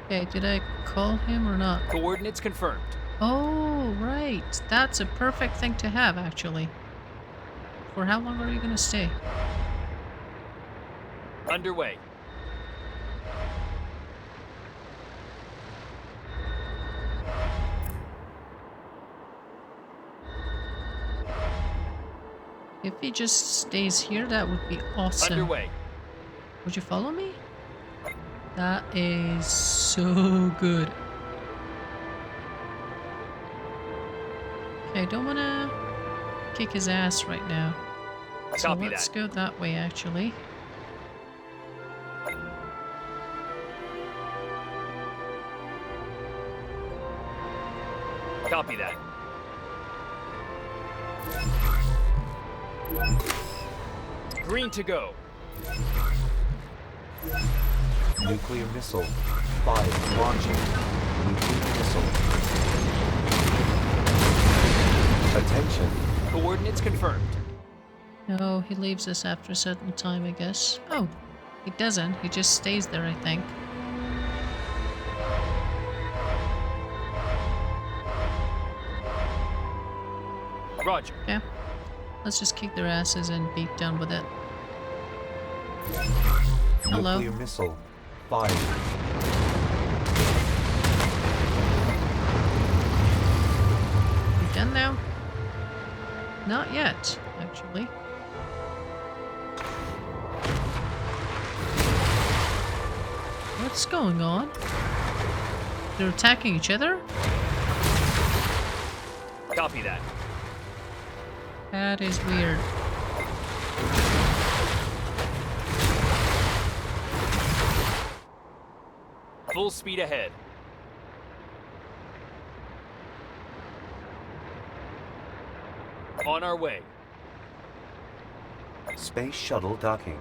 Okay, did I call him or not? Coordinates confirmed. Oh, right. That's a perfect thing to have, actually. For how long are you gonna stay? Underway. If he just stays here, that would be awesome. Underway. Would you follow me? That is so good. Okay, I don't want to kick his ass right now. So Copy let's that. go that way, actually. Copy that. Green to go. Nuclear missile. 5 launching. Nuclear missile. Attention. Coordinates confirmed. No, he leaves us after a certain time, I guess. Oh, he doesn't. He just stays there, I think. Roger. Okay. Let's just kick their asses and beat down with it. Hello. Nuclear missile. 5. You done now? Not yet, actually. What's going on? They're attacking each other? Copy that. That is weird. Full speed ahead. On our way. Space shuttle docking.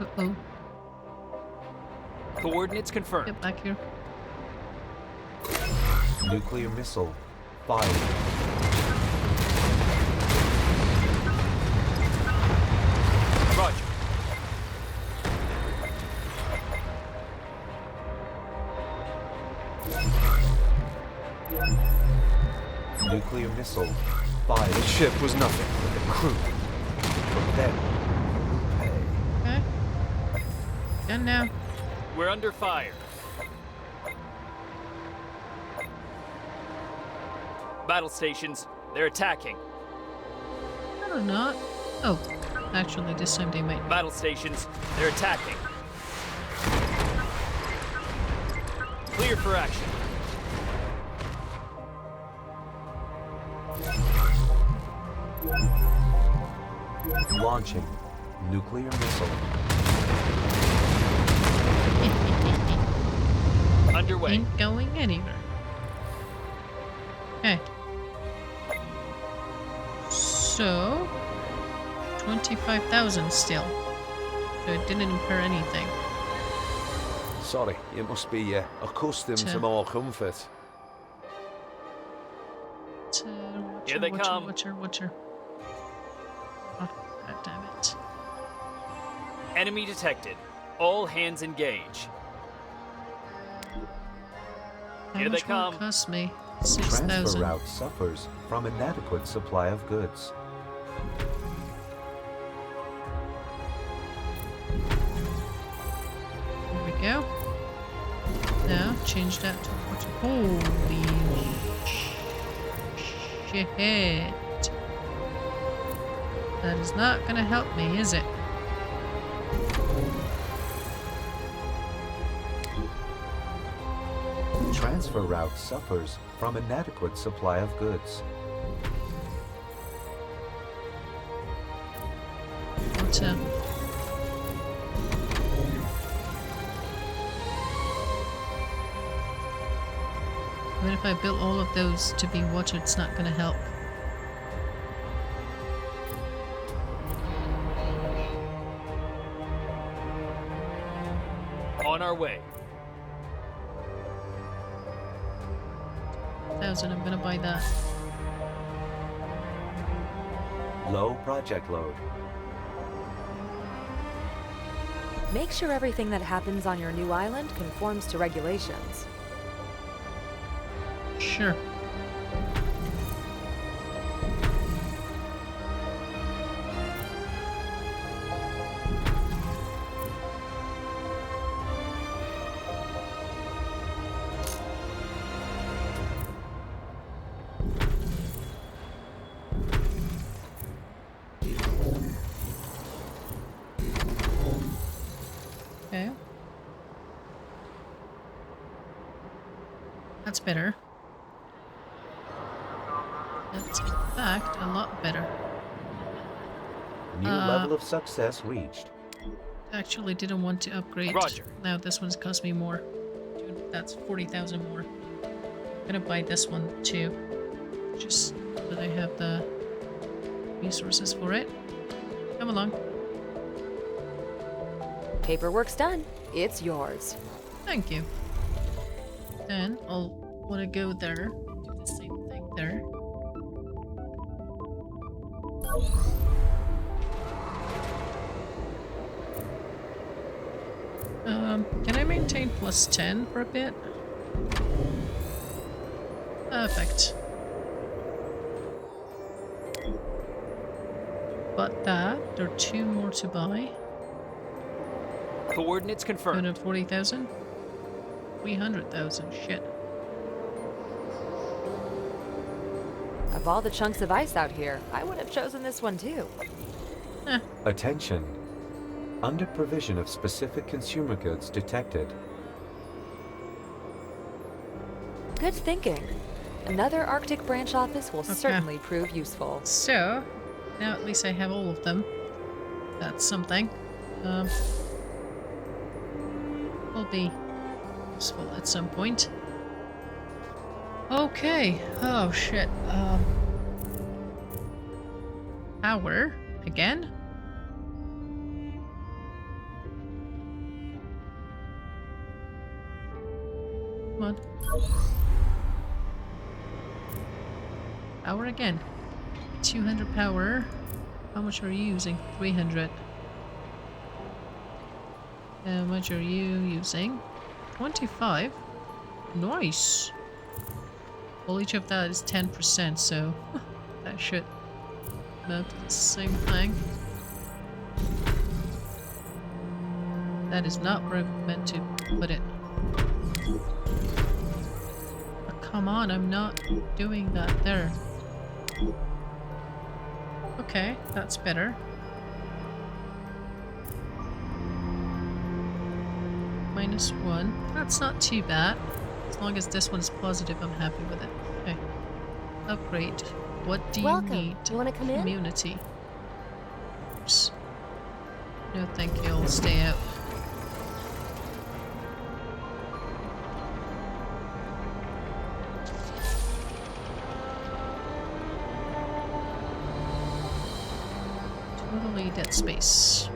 Uh-oh. Coordinates confirmed. Get back here. Nuclear missile. 5. Roger. Nuclear missile. 5. The ship was nothing but the crew. But then, Okay. Done now. We're under fire. Battle stations. They're attacking. Or not. Oh, actually, this time they might. Battle stations. They're attacking. Clear for action. Launching. Nuclear missile. Underway. Ain't going anywhere. Okay. So, 25,000 still. So it didn't incur anything. sorry, you must be accustomed to more comfort. Here they come. Watcher. Oh, God damn it. Enemy detected. All hands engage. How Here they much will it come. cost me? Transfer 6,000. route suffers from inadequate supply of goods. There we go. Now, change that to water. Holy shit. That is not gonna help me, is it? Transfer route suffers from inadequate supply of goods. Water. Even if I built all of those to be water, it's not gonna help. On our way. 1,000, I'm gonna buy that. Low project load. Make sure everything that happens on your new island conforms to regulations. Sure. Okay. That's better. That's in fact a lot better. New level of success reached. Actually didn't want to upgrade. Roger. Now this one's cost me more. Dude, that's 40,000 more. I'm gonna buy this one too. Just so that I have the resources for it. Come along. Paperwork's done. It's yours. Thank you. Then I'll want to go there. Do the same thing there. Can I maintain plus 10 for a bit? Perfect. But that, there are 2 more to buy. Coordinates confirmed. 240,000? 300,000, shit. Of all the chunks of ice out here, I would have chosen this one too. Attention. Under provision of specific consumer goods detected. Good thinking. Another Arctic branch office will certainly prove useful. So, now at least I have all of them. That's something. Will be useful at some point. Okay. Oh shit. Power again? Come on. Power again. 200 power. How much are you using? 300. How much are you using? 25. Nice. Well, each of that is 10%, so that should amount to the same thing. That is not where I meant to put it. Oh, come on, I'm not doing that there. Okay, that's better. -1. That's not too bad. As long as this one's positive, I'm happy with it. Okay. Upgrade. What do you need? You wanna come in? Community. Oops. No, thank you. I'll stay out. Totally dead space.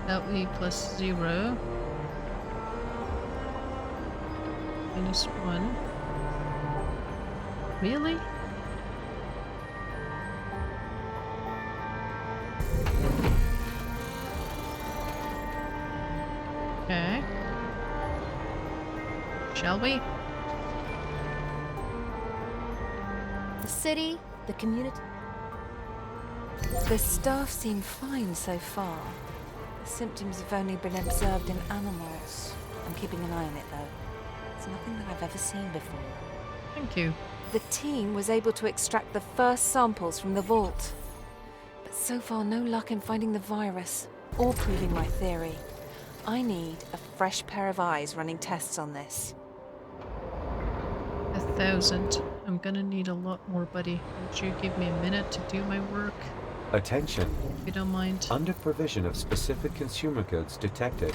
That would be +0. -1. Really? Okay. Shall we? The city, the community. The staff seem fine so far. The symptoms have only been observed in animals. I'm keeping an eye on it though. It's nothing that I've ever seen before. Thank you. The team was able to extract the first samples from the vault. But so far no luck in finding the virus, or proving my theory. I need a fresh pair of eyes running tests on this. 1,000. I'm gonna need a lot more, buddy. Would you give me a minute to do my work? Attention. If you don't mind. Under provision of specific consumer goods detected.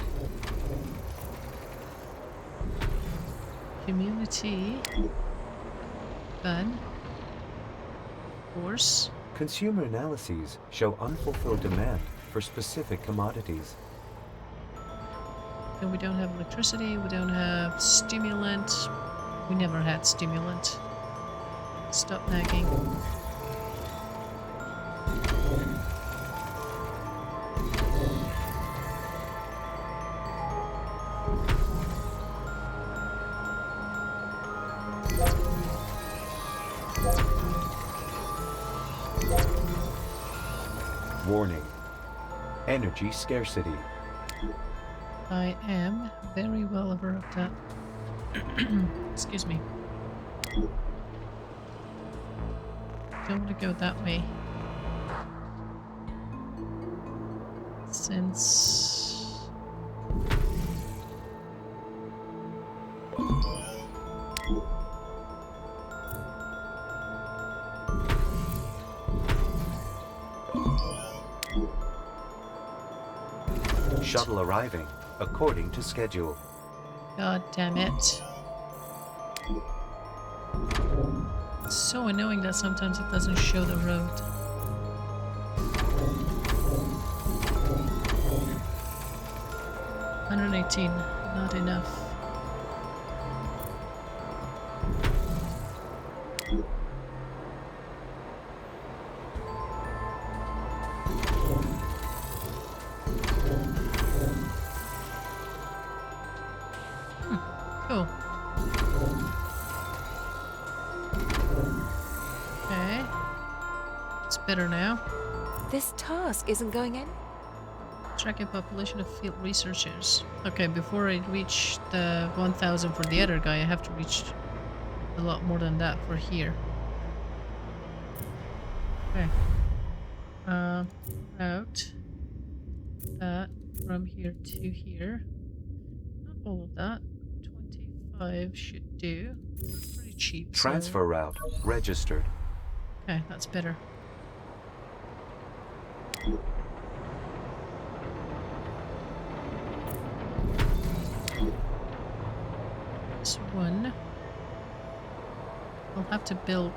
Community. Gun. Force. Consumer analyses show unfulfilled demand for specific commodities. And we don't have electricity, we don't have stimulant. We never had stimulant. Stop nagging. Warning. Energy scarcity. I am very well aware of that. Excuse me. Don't want to go that way. Since... Shuttle arriving according to schedule. God damn it. It's so annoying that sometimes it doesn't show the road. $118, not enough. Cool. Okay. It's better now. This task isn't going in? Track a population of field researchers. Okay, before I reach the 1000 for the other guy, I have to reach a lot more than that for here. Okay. Route that from here to here. Not all of that. 25 should do. Pretty cheap. Transfer route registered. Okay, that's better. This one I'll have to build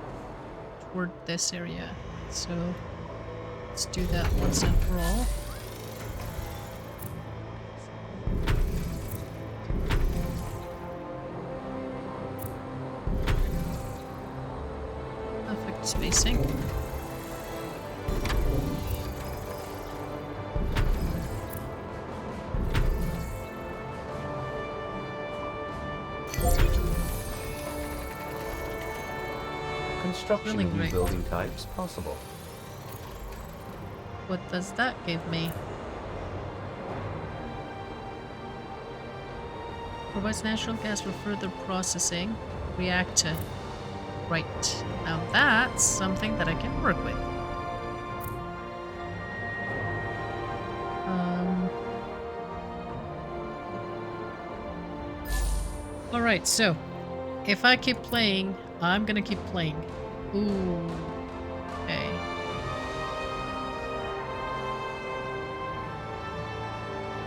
toward this area, so let's do that once and for all. Perfect spacing. Construction of new building types possible. What does that give me? Provides natural gas for further processing. Reactor. Right. Now that's something that I can work with. Alright, so if I keep playing, I'm gonna keep playing. Ooh. Okay.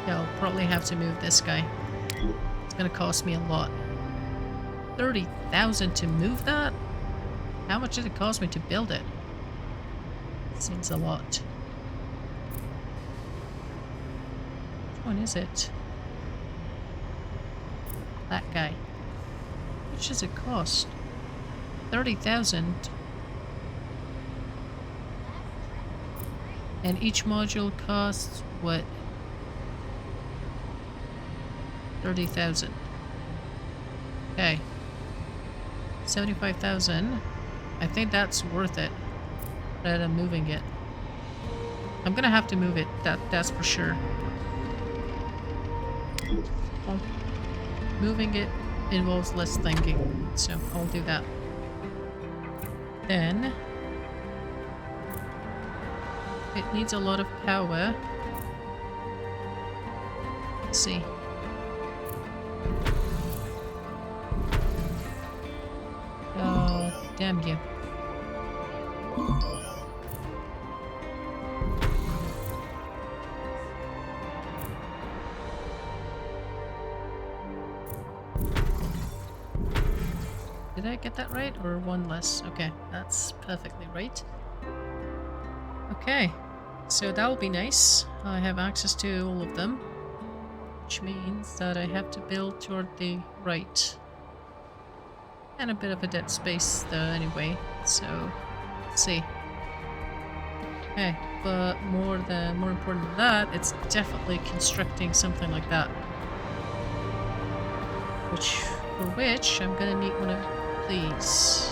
Yeah, I'll probably have to move this guy. It's gonna cost me a lot. 30,000 to move that? How much did it cost me to build it? Seems a lot. Which one is it? That guy. How much does it cost? 30,000. And each module costs what? 30,000. Okay. 75,000. I think that's worth it rather than moving it. I'm gonna have to move it, that's for sure. Well, moving it involves less thinking, so I'll do that. Then it needs a lot of power. Let's see. Oh, damn you. Did I get that right? Or one less? Okay, that's perfectly right. Okay, so that will be nice. I have access to all of them, which means that I have to build toward the right. And a bit of a dead space though anyway, so let's see. Okay, but more important than that, it's definitely constructing something like that. For which I'm gonna need one of these.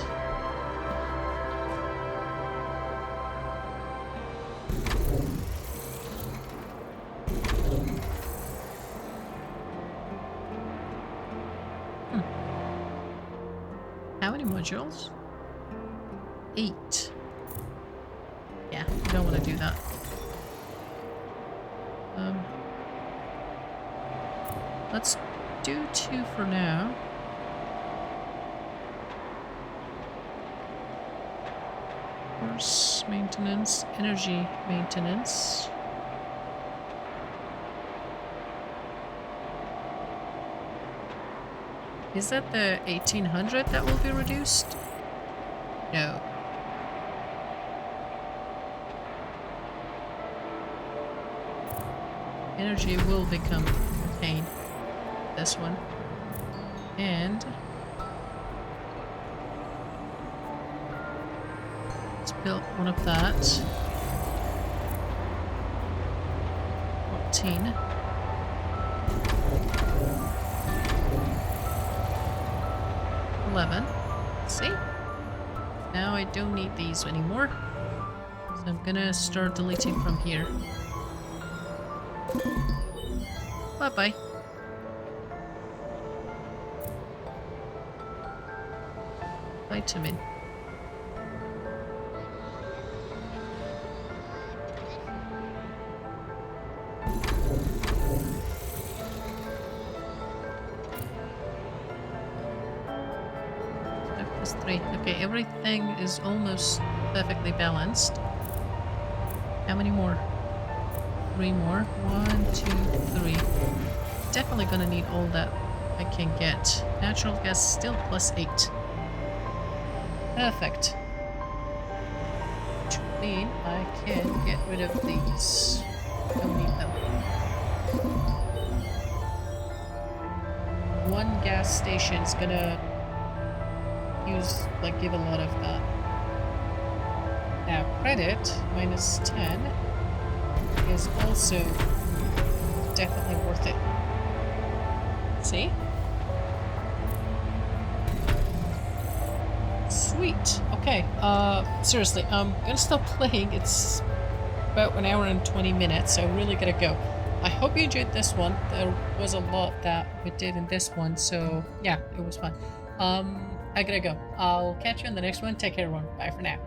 How many modules? 8. Yeah, I don't want to do that. Let's do 2 for now. Force maintenance, energy maintenance. Is that the 1800 that will be reduced? No. Energy will become a pain. This one. And let's build one of that. 14. See? Now I don't need these anymore. So I'm gonna start deleting from here. Bye-bye. Vitamin. Okay, everything is almost perfectly balanced. How many more? 3 more. 1, 2, 3. Definitely gonna need all that I can get. Natural gas still +8. Perfect. Which would mean I can get rid of these. Don't need them. 1 gas station's gonna give a lot of that. Now credit -10 is also definitely worth it. See? Sweet. Okay, seriously, I'm gonna stop playing. It's about 1 hour and 20 minutes, so I really gotta go. I hope you enjoyed this one. There was a lot that we did in this one, so yeah, it was fun. I gotta go. I'll catch you in the next one. Take care, everyone. Bye for now.